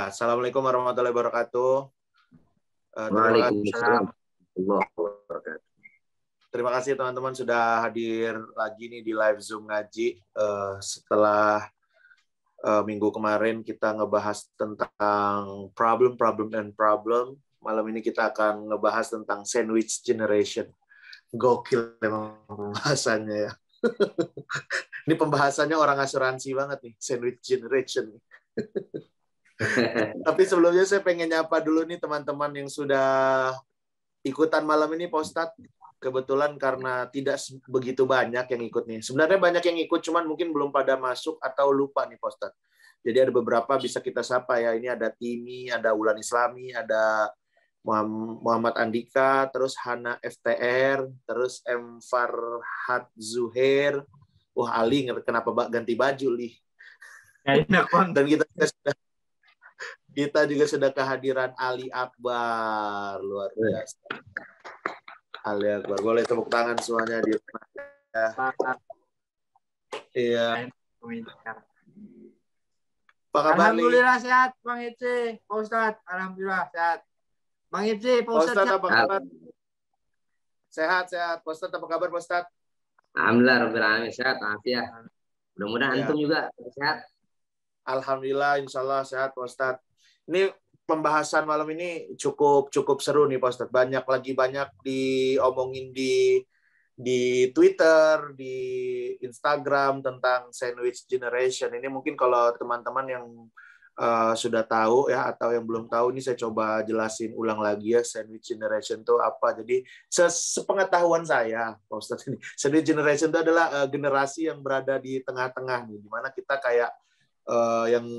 Ya, Assalamualaikum warahmatullahi wabarakatuh. Waalaikumsalam warahmatullahi wabarakatuh. Terima kasih teman-teman sudah hadir lagi nih di live Zoom ngaji. Setelah minggu kemarin kita ngebahas tentang problem. Malam ini kita akan ngebahas tentang sandwich generation. Gokil memang pembahasannya ya. Ini pembahasannya orang asuransi banget nih, sandwich generation. Tapi sebelumnya saya pengen nyapa dulu nih teman-teman yang sudah ikutan malam ini Pak Ustadz. Kebetulan karena tidak begitu banyak yang ikut nih. Sebenarnya banyak yang ikut, cuman mungkin belum pada masuk atau lupa nih Pak Ustadz. Jadi ada beberapa bisa kita sapa ya. Ini ada Timi, ada Wulan Islami, ada Muhammad Andika, terus Hana FTR, terus M. Farhad Zuhair. Wah, Ali kenapa ganti baju, Li? Dan kita juga sudah kehadiran Ali Akbar, luar biasa. Ali Akbar, boleh tepuk tangan semuanya di rumah. Iya. Apa kabar, Alhamdulillah sehat, Bang Ece, Pak Ustadz. Alhamdulillah sehat. Bang Ece, Pak Ustadz apa kabar? Sehat. Pak Ustadz, apa kabar, Pak Ustadz? Alhamdulillah, Rabbil Alamin, sehat, afiat. Mudah-mudahan Ya. antum juga sehat. Alhamdulillah, insya Allah sehat, Pak Ustadz. Ini pembahasan malam ini cukup seru nih, Pak Ustadz. Banyak diomongin di Twitter, di Instagram tentang sandwich generation. Ini mungkin kalau teman-teman yang sudah tahu ya atau yang belum tahu, ini saya coba jelasin ulang lagi ya, sandwich generation itu apa. Jadi sepengetahuan saya, Pak Ustadz, ini sandwich generation itu adalah generasi yang berada di tengah-tengah nih, dimana kita kayak yang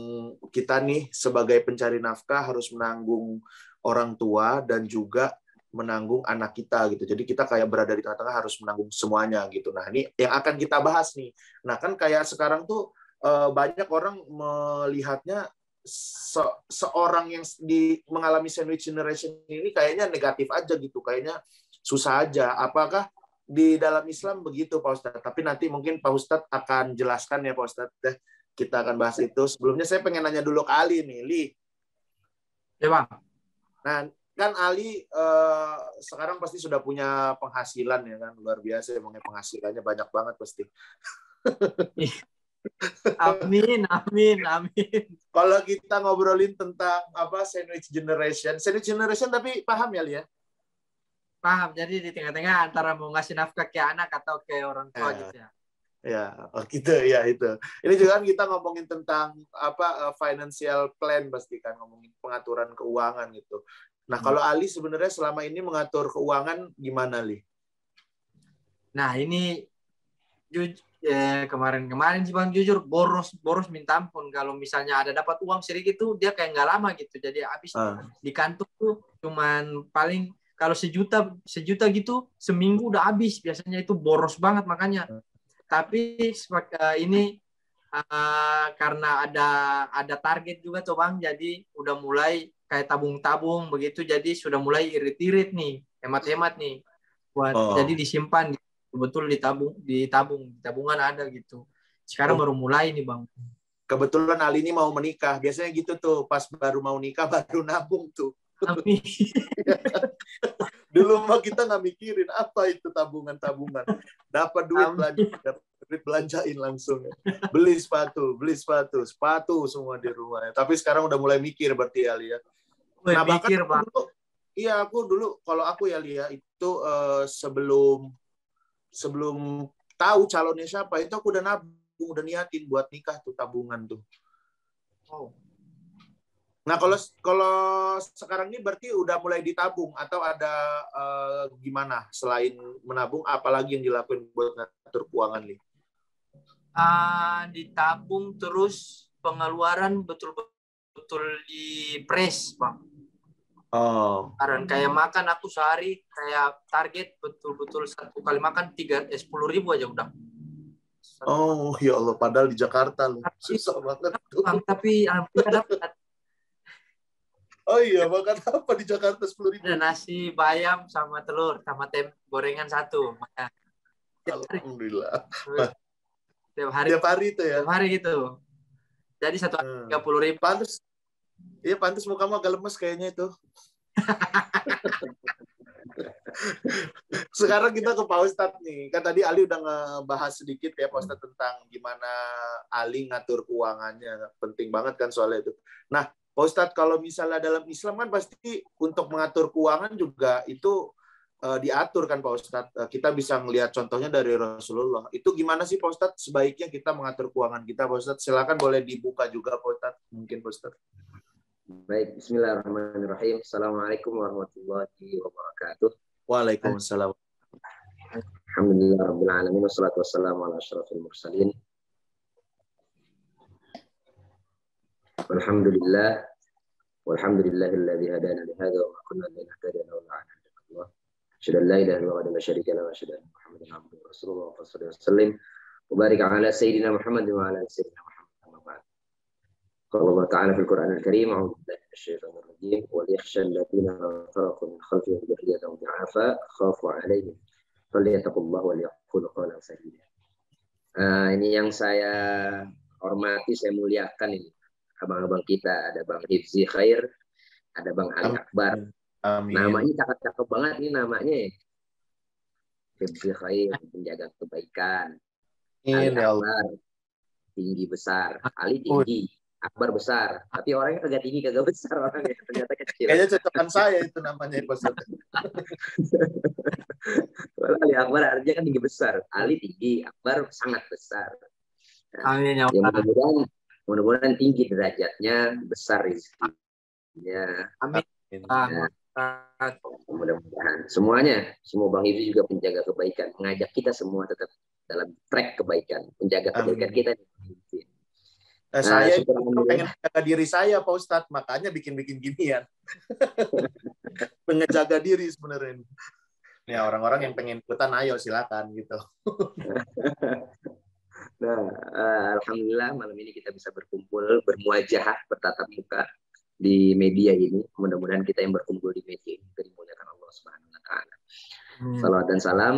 kita nih sebagai pencari nafkah harus menanggung orang tua dan juga menanggung anak kita gitu. Jadi kita kayak berada di tengah-tengah harus menanggung semuanya gitu. Nah, ini yang akan kita bahas nih. Nah, kan kayak sekarang tuh banyak orang melihatnya seorang yang mengalami sandwich generation ini kayaknya negatif aja gitu. Kayaknya susah aja. Apakah di dalam Islam begitu, Pak Ustadz? Tapi nanti mungkin Pak Ustadz akan jelaskan ya, Pak Ustadz. Kita akan bahas itu. Sebelumnya saya pengen nanya dulu ke Ali nih, Li. Ya, Bang. Nah, kan Ali sekarang pasti sudah punya penghasilan ya kan, luar biasa emangnya penghasilannya banyak banget pasti. Amin. Kalau kita ngobrolin tentang apa sandwich generation tapi paham ya, Li ya? Paham. Jadi di tengah-tengah antara mau ngasih nafkah ke anak atau ke orang tua gitu ya. Ya, gitu ya itu. Ini juga kan kita ngomongin tentang apa financial plan pasti kan, ngomongin pengaturan keuangan gitu. Nah, kalau Ali sebenarnya selama ini mengatur keuangan gimana, Li? Nah, ini kemarin sih Bang, jujur boros minta ampun. Kalau misalnya ada dapat uang sedikit tuh dia kayak nggak lama gitu. Jadi habis di kantor tuh cuman paling kalau sejuta gitu seminggu udah habis. Biasanya itu boros banget makanya. Tapi ini karena ada target juga tuh Bang, jadi udah mulai kayak tabung-tabung begitu, jadi sudah mulai irit-irit nih, hemat-hemat nih, jadi disimpan, betul di tabungan ada gitu. Sekarang baru mulai nih Bang. Kebetulan Ali ini mau menikah, biasanya gitu tuh, pas baru mau nikah baru nabung tuh. Amin. Dulu mah kita nggak mikirin apa itu tabungan. Dapat duit belanjain langsung. Beli sepatu semua di rumah. Tapi sekarang udah mulai mikir berarti ya, Lia. Nah, bahkan aku dulu kalau aku ya, Lia, itu sebelum tahu calonnya siapa, itu aku udah nabung, udah niatin buat nikah tuh tabungan tuh. Oh. Nah, kalau sekarang ini berarti udah mulai ditabung atau ada gimana selain menabung, apalagi yang dilakukan buat ngatur keuangan, Li? Ditabung terus pengeluaran betul-betul di press, Bang. Oh. Karena kayak makan aku sehari kayak target betul-betul satu kali makan 10.000 aja udah. Oh, ya Allah, padahal di Jakarta loh. Susah banget tuh. Bang, tapi alhamdulillah dapat. Oh iya, makan apa di Jakarta 10.000? Ada nasi bayam sama telur sama gorengan satu. Alhamdulillah. Tiap hari itu ya? Tiap hari gitu. Jadi 1 hari 30.000. Iya, pantas mukamu agak lemes kayaknya itu. Sekarang kita ke Pak Ustadz nih. Kan tadi Ali udah ngebahas sedikit ya Pak Ustadz tentang gimana Ali ngatur keuangannya. Penting banget kan soal itu. Nah, Pak Ustadz kalau misalnya dalam Islam kan pasti untuk mengatur keuangan juga itu diatur kan Pak Ustadz. Kita bisa ngelihat contohnya dari Rasulullah. Itu gimana sih Pak Ustadz sebaiknya kita mengatur keuangan kita Pak Ustadz? Silakan boleh dibuka juga Pak Ustadz. Mungkin Pak Ustadz. Baik, bismillahirrahmanirrahim. Assalamualaikum warahmatullahi wabarakatuh. Waalaikumsalam. Alhamdulillah rabbil alamin wassalatu wassalamu ala asyrafil mursalin. Alhamdulillah walhamdulillahilladzi hadana li hadza wa ma kunna linahtadiya lawla an hadana. Asyhadu an la ilaha illallah wa la syarika lahu wa asyhadu anna Muhammadan abduhu wa rasuluhu wa sallallahu alaihi wasallam. Wa barik ala sayyidina Muhammad wa ala sayyidina Muhammad. قال الله تعالى في القرآن الكريم أعوذ بالله من الشيطان الرجيم وليخشى الذين تركوا من خلفهم ذرية ضعافا خافوا عليهم فليتقوا الله وليقولوا قولا سديدا. Ini yang saya hormati, saya muliakan ini abang-abang kita, ada Bang Hifzi Khair, ada Bang Ali Akbar. Amin. Namanya cakep-cakep banget ini namanya. Hifzi Khair, penjaga kebaikan. Ali Akbar, tinggi besar. Ali tinggi. Akbar besar, tapi orangnya kagak tinggi kagak besar orangnya, ternyata kecil. Kayaknya cocokan saya itu namanya Pak Ustadz. Ali Akbar artinya kan tinggi besar, Ali tinggi, Akbar sangat besar. Amin ya Allah. Mudah-mudahan tinggi derajatnya, besar rezekinya. Amin. Ya, mudah-mudahan semuanya, semua Bang Hifzi juga penjaga kebaikan, mengajak kita semua tetap dalam track kebaikan, menjaga kebaikan kita. Saya pengen menjaga diri saya Pak Ustadz, makanya bikin-bikin ginian. Menjaga diri sebenarnya. Ya orang-orang yang pengen ikutan ayo silakan gitu. Nah, alhamdulillah malam ini kita bisa berkumpul, bermuajah, bertatap muka di media ini. Mudah-mudahan kita yang berkumpul di media ini dimuliakan Allah Subhanahu wa taala. Salawat dan salam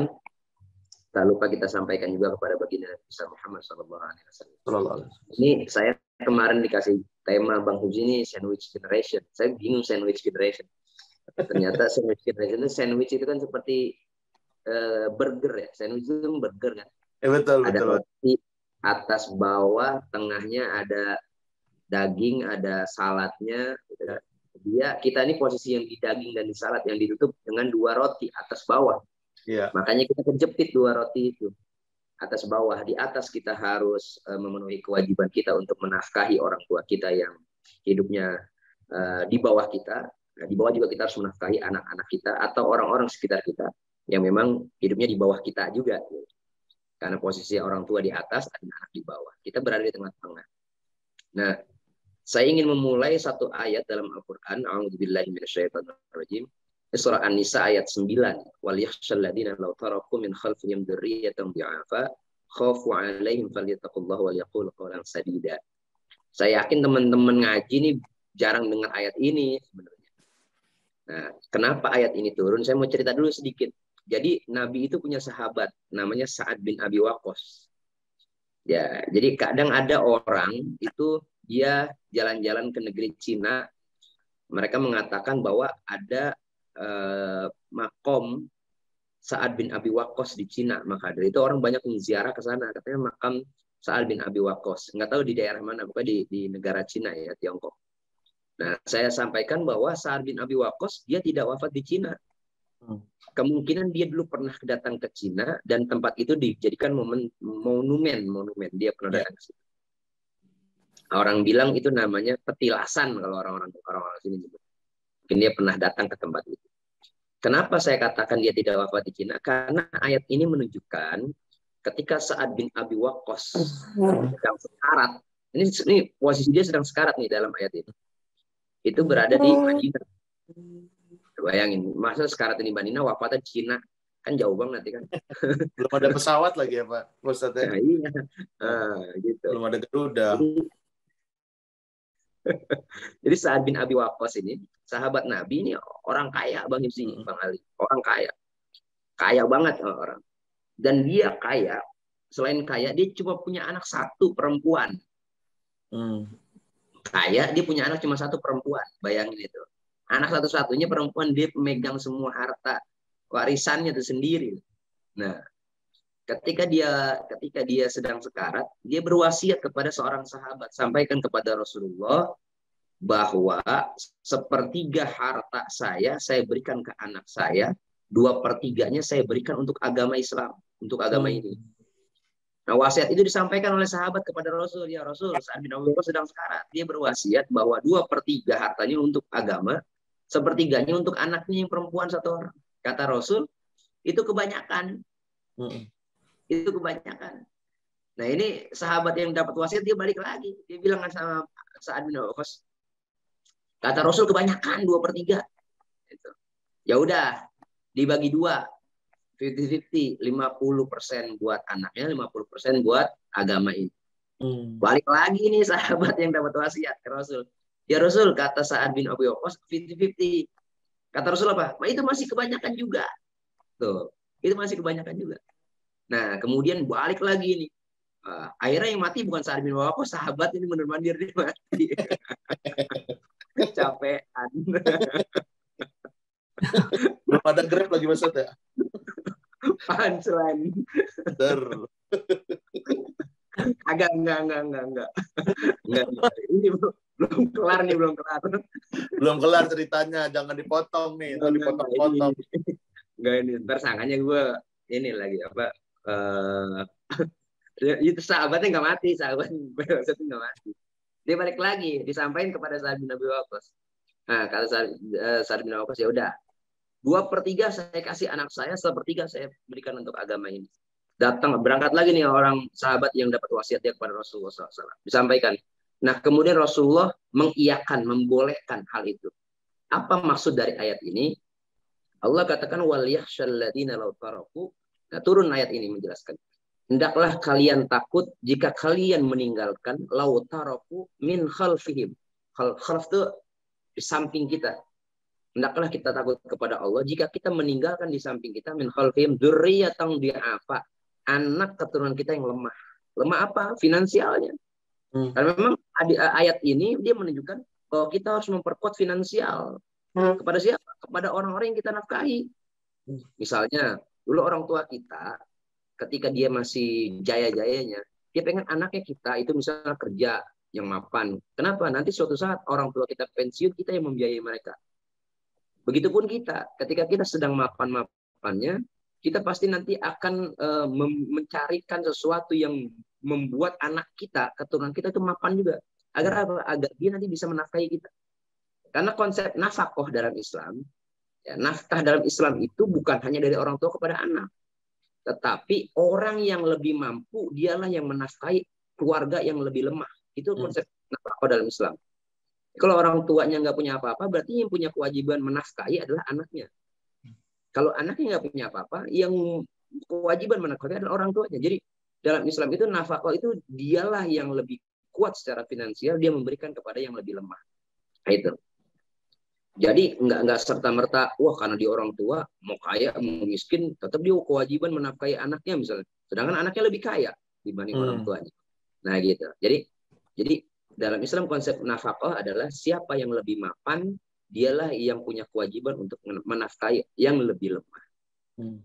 tak lupa kita sampaikan juga kepada baginda besar Muhammad SAW. Ini saya kemarin dikasih tema Bang Hifzi ini sandwich generation. Saya bingung sandwich generation. Ternyata sandwich generation itu sandwich itu kan seperti burger ya. Sandwich itu burger kan. Betul. Ada roti atas bawah, tengahnya ada daging, ada saladnya. Kita ini posisi yang di daging dan di salad yang ditutup dengan 2 roti atas bawah. Yeah. Makanya kita kejepit 2 roti itu atas bawah. Di atas kita harus memenuhi kewajiban kita untuk menafkahi orang tua kita yang hidupnya di bawah kita. Nah, di bawah juga kita harus menafkahi anak-anak kita atau orang-orang sekitar kita yang memang hidupnya di bawah kita juga. Karena posisi orang tua di atas dan anak di bawah. Kita berada di tengah-tengah. Nah, saya ingin memulai satu ayat dalam Al-Quran. A'udzubillahi minasyaitonirrajim. Surah An-Nisa ayat 9. Wal yakhshal ladina law taraku min khalfihim dzurriyyatan dhi'afa khafu 'alaihim falyattaqullaha wal yaqulu qawlan sadida. Saya yakin teman-teman ngaji nih jarang dengar ayat ini sebenarnya. Nah, kenapa ayat ini turun? Saya mau cerita dulu sedikit. Jadi Nabi itu punya sahabat namanya Sa'ad bin Abi Waqqas. Ya, jadi kadang ada orang itu dia jalan-jalan ke negeri Cina. Mereka mengatakan bahwa ada makom Sa'ad bin Abi Waqqas di Cina. Maka dari itu orang banyak menziarah ke sana. Katanya makam Sa'ad bin Abi Waqqas. Nggak tahu di daerah mana, pokoknya di negara Cina ya, Tiongkok. Nah, saya sampaikan bahwa Sa'ad bin Abi Waqqas dia tidak wafat di Cina. Kemungkinan dia dulu pernah datang ke Cina dan tempat itu dijadikan monumen. Dia pernah datang ke situ. Orang bilang itu namanya petilasan kalau orang-orang sini nyebut. Mungkin dia pernah datang ke tempat itu. Kenapa saya katakan dia tidak wafat di Cina? Karena ayat ini menunjukkan ketika Sa'ad bin Abi Waqqas sedang sekarat. Ini posisi dia sedang sekarat nih dalam ayat ini. Itu berada di Madinah. Bayangin, masa sekarat ini Madinah, wafatnya di Cina. Kan jauh banget kan. Belum ada pesawat lagi ya Pak Ustadz. Nah, iya. Gitu. Belum ada Garuda. Jadi Sa'ad bin Abi Waqqas ini sahabat Nabi, ini orang kaya Bang Hifzi, Bang Ali, orang kaya banget orang. Dan dia kaya, selain kaya dia cuma punya anak 1 perempuan. kaya, dia punya anak cuma satu perempuan. Bayangin itu. Anak satu-satunya perempuan, dia pemegang semua harta warisannya itu sendiri. Nah, ketika dia sedang sekarat, dia berwasiat kepada seorang sahabat, sampaikan kepada Rasulullah bahwa sepertiga harta saya berikan ke anak saya, 2/3-nya saya berikan untuk agama Islam, untuk agama ini. Nah, wasiat itu disampaikan oleh sahabat kepada Rasul. Ya Rasul, Sa'ad bin Abi Waqqas sedang sekarat. Dia berwasiat bahwa 2/3 hartanya untuk agama, sepertiganya untuk anaknya yang perempuan satu orang. Kata Rasul, itu kebanyakan. Itu kebanyakan. Nah, ini sahabat yang dapat wasiat, dia balik lagi. Dia bilang sama Sa'ad bin Abi Waqqas, kata Rasul kebanyakan 2/3. Gitu. Ya udah, dibagi 2. 50-50, 50% buat anaknya, 50% buat agama ini. Balik lagi nih sahabat yang dapat wasiat ke Rasul. Ya Rasul, kata Sa'ad bin Abi Waqqas 50-50. Kata Rasul apa? Nah, itu masih kebanyakan juga. Tuh, itu masih kebanyakan juga. Nah, kemudian balik lagi nih. Akhirnya yang mati bukan Sa'ad bin Abi Waqqas, sahabat ini benar-benar dia mati. Capean. Belum ada Grab lagi Mas ya? Punchline. Enggak. Ini belum kelar nih, belum kelar. Belum kelar ceritanya, jangan dipotong nih, itu dipotong-potong. Enggak, ini tersangkanya gue ini lagi apa? Itu sahabatnya nggak mati, sahabatnya nggak mati. Dia balik lagi, disampaikan kepada Sa'ad bin Abi Waqqas. Nah, kata Sa'ad bin Abi Waqqas, ya udah, 2/3 saya kasih anak saya, 1/3 saya berikan untuk agama ini. Berangkat lagi nih orang sahabat yang dapat wasiatnya kepada Rasulullah SAW. Disampaikan. Nah, kemudian Rasulullah mengiyakan, membolehkan hal itu. Apa maksud dari ayat ini? Allah katakan wal yakhshal ladzina law taraku. Nah, turun ayat ini menjelaskan. Hendaklah kalian takut jika kalian meninggalkan law taraku min khalfihim. Khalf itu di samping kita. Hendaklah kita takut kepada Allah jika kita meninggalkan di samping kita min khalfihim dzurriyyatan di'afa, anak keturunan kita yang lemah. Lemah apa? Finansialnya. Karena memang ayat ini dia menunjukkan bahwa kita harus memperkuat finansial. Kepada siapa? Kepada orang-orang yang kita nafkahi. Misalnya, dulu orang tua kita ketika dia masih jaya-jayanya, dia pengen anaknya kita itu misalnya kerja yang mapan. Kenapa? Nanti suatu saat orang tua kita pensiun, kita yang membiayai mereka. Begitupun kita, ketika kita sedang mapan-mapannya, kita pasti nanti akan mencarikan sesuatu yang membuat anak kita, keturunan kita itu mapan juga. Agar apa? Agar dia nanti bisa menafkahi kita. Karena konsep nafkah dalam Islam, ya, nafkah dalam Islam itu bukan hanya dari orang tua kepada anak. Tetapi orang yang lebih mampu, dialah yang menafkahi keluarga yang lebih lemah. Itu konsep nafkah dalam Islam. Kalau orang tuanya nggak punya apa-apa, berarti yang punya kewajiban menafkahi adalah anaknya. Kalau anaknya nggak punya apa-apa, yang kewajiban menafkahi adalah orang tuanya. Jadi dalam Islam itu nafkah itu dialah yang lebih kuat secara finansial, dia memberikan kepada yang lebih lemah. Nah, itu. Jadi nggak serta-merta, wah karena dia orang tua, mau kaya, mau miskin, tetap dia kewajiban menafkahi anaknya misalnya. Sedangkan anaknya lebih kaya dibanding orang tuanya. Nah gitu. Jadi dalam Islam konsep nafkah adalah siapa yang lebih mapan, dialah yang punya kewajiban untuk menafkahi yang lebih lemah.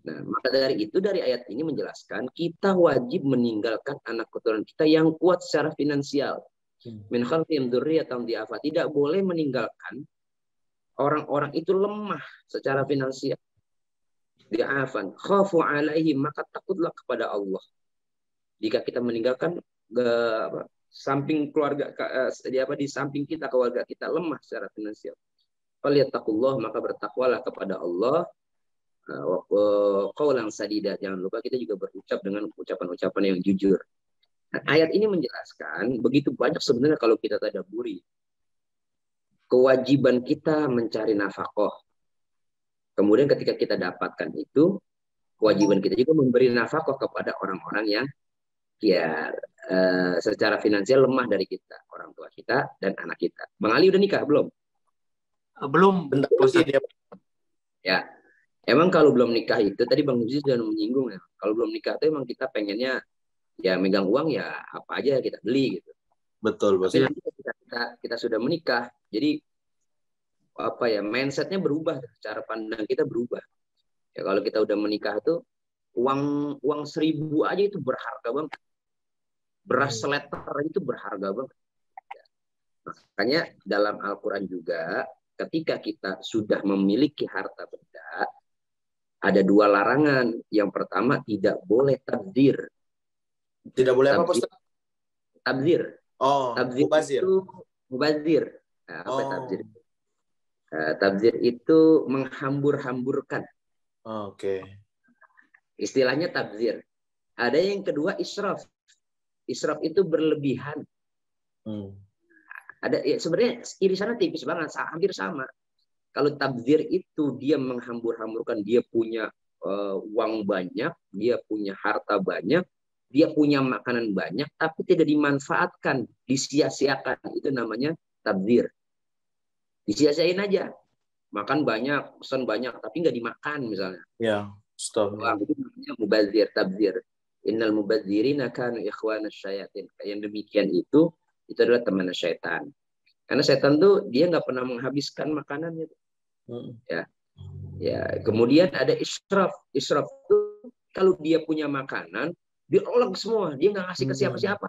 Nah, maka dari itu dari ayat ini menjelaskan kita wajib meninggalkan anak keturunan kita yang kuat secara finansial. Min khalfihim dzurriyyatan di'afa. Tidak boleh meninggalkan orang-orang itu lemah secara finansial. Di'afan khafu alaihim, maka takutlah kepada Allah. Jika kita meninggalkan samping keluarga di samping kita, keluarga kita lemah secara finansial. Falyattaqullah, maka bertakwalah kepada Allah. Qaulan sadida, jangan lupa kita juga berucap dengan ucapan-ucapan yang jujur. Nah, ayat ini menjelaskan begitu banyak sebenarnya kalau kita tadabburi. Kewajiban kita mencari nafkah. Kemudian ketika kita dapatkan itu, kewajiban kita juga memberi nafkah kepada orang-orang yang secara finansial lemah dari kita, orang tua kita dan anak kita. Bang Ali udah nikah belum? Belum. Ya, emang kalau belum nikah itu tadi Bang Yuzi sudah menyinggung ya. Kalau belum nikah itu emang kita pengennya ya megang uang ya apa aja kita beli gitu. Betul, Tapi betul. nanti kita sudah menikah, jadi apa ya, mindsetnya berubah, cara pandang kita berubah. Ya kalau kita udah menikah tuh uang 1.000 aja itu berharga banget. Beras seleter itu berharga banget. Makanya dalam Al-Quran juga ketika kita sudah memiliki harta benda, ada 2 larangan. Yang pertama, tidak boleh tabdzir. Tidak boleh apa, Ustaz? Tabdzir. Oh, Tabdzir mubazir. itu mubazir. Nah, apa tabdzir? Tabdzir itu menghambur-hamburkan. Oke. Istilahnya tabdzir. Ada yang kedua israf. Israf itu berlebihan. Ada ya, sebenarnya irisannya tipis banget, hampir sama. Kalau tabdzir itu dia menghambur-hamburkan, dia punya uang banyak, dia punya harta banyak, dia punya makanan banyak, tapi tidak dimanfaatkan, disia-siakan. Itu namanya tabdzir. Disia-siain aja. Makan banyak, pesan banyak, tapi nggak dimakan misalnya. Ya, stop. Itu namanya mubazir, tabdzir. Innal mubadzirina kanu ikhwanasy syayatin. Yang demikian itu adalah teman syaitan. Karena setan tuh dia nggak pernah menghabiskan makanannya. Ya. Kemudian ada israf. Israf itu kalau dia punya makanan, dia oleng semua, dia nggak ngasih ke siapa-siapa.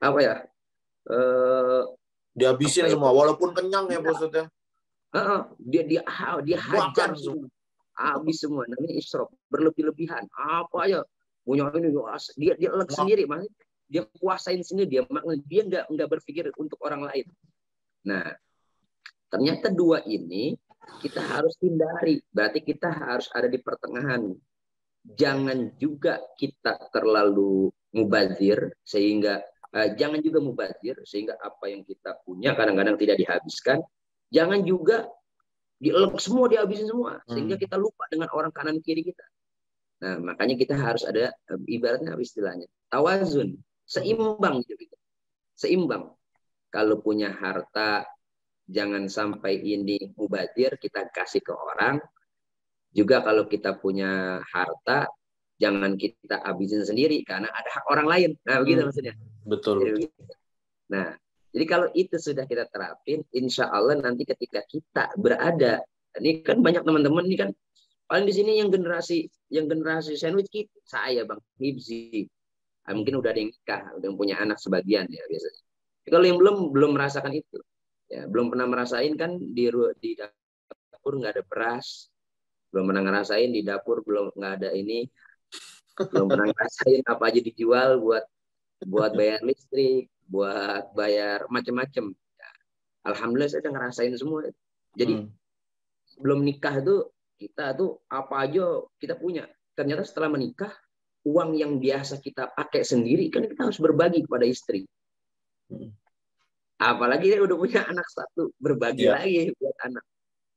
Apa ya? Dihabisin semua, walaupun kenyang ya, maksudnya. Dia hajar semua. Habis semua. Namanya israf, berlebih-lebihan. Apa ya? Punya ini dia elek sendiri, maksudnya dia kuasain sendiri, dia nggak berpikir untuk orang lain. Nah, ternyata 2 ini kita harus hindari. Berarti kita harus ada di pertengahan. Jangan juga kita terlalu mubazir sehingga jangan juga mubazir sehingga apa yang kita punya kadang-kadang tidak dihabiskan. Jangan juga dielek semua, dihabisin semua sehingga kita lupa dengan orang kanan kiri kita. Nah, makanya kita harus ada ibaratnya istilahnya tawazun, seimbang gitu. Seimbang. Kalau punya harta jangan sampai ini mubazir kita kasih ke orang. Juga kalau kita punya harta jangan kita habisin sendiri karena ada hak orang lain. Nah, begitu maksudnya. Betul. Jadi, nah, jadi kalau itu sudah kita terapin, insya Allah nanti ketika kita berada, ini kan banyak teman-teman ini kan paling di sini yang generasi sandwich kita, saya Bang Hibzi, mungkin udah ada yang nikah, udah punya anak sebagian ya biasanya. Kalau yang belum merasakan itu, ya belum pernah merasain kan di dapur nggak ada beras, belum pernah ngerasain di dapur nggak ada ini, belum pernah ngerasain apa aja dijual buat bayar listrik, buat bayar macam-macam. Ya, alhamdulillah saya udah ngerasain semua. Jadi sebelum nikah itu kita tuh apa aja kita punya. Ternyata setelah menikah uang yang biasa kita pakai sendiri kan kita harus berbagi kepada istri. Apalagi dia udah punya anak 1, berbagi lagi buat anak.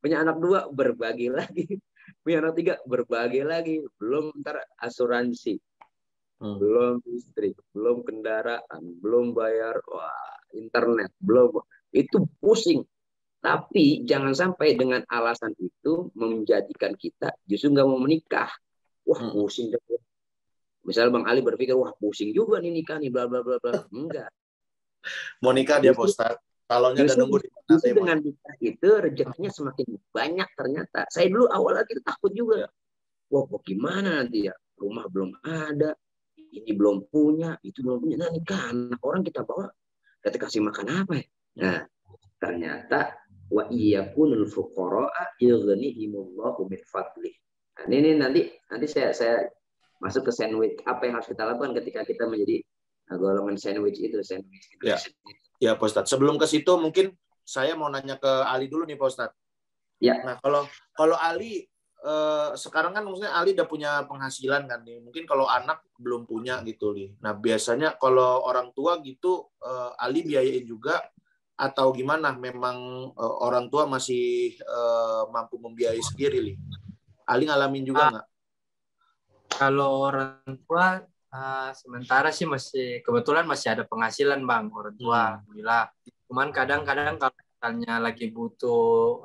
Punya anak 2, berbagi lagi. Punya anak 3, berbagi lagi. Belum ntar asuransi. Belum listrik, belum kendaraan, belum bayar internet, belum. Itu pusing. Tapi jangan sampai dengan alasan itu menjadikan kita justru nggak mau menikah. Wah, pusing. Misal Bang Ali berpikir, wah pusing juga nih nikah nih, bla bla bla bla. Enggak. Mau nikah dia, Ustaz. Kalaunya udah nunggu justru dengan nikah itu rezekinya semakin banyak ternyata. Saya dulu awal lagi takut juga. Wah, gimana nanti ya? Rumah belum ada, ini belum punya, itu belum punya. Nah, nikah anak orang kita bawa, kita kasih makan apa ya? Nah, ternyata wa iyakunul fuqara'a yughnihimullahu min fadlih. Nah, ini nanti saya masuk ke sandwich. Apa yang harus kita lakukan ketika kita menjadi golongan sandwich itu, sandwich. Ya, Pak Ustadz. Sebelum ke situ mungkin saya mau nanya ke Ali dulu nih, Pak Ustadz. Ya. Nah, kalau Ali sekarang kan maksudnya Ali udah punya penghasilan kan nih. Mungkin kalau anak belum punya gitu nih. Nah, biasanya kalau orang tua gitu Ali biayain juga atau gimana? Memang orang tua masih mampu membiayai sendiri nih. Ali ngalamin juga nggak? Kalau orang tua sementara sih kebetulan masih ada penghasilan Bang orang tua, alhamdulillah. Cuman kadang-kadang kalau misalnya lagi butuh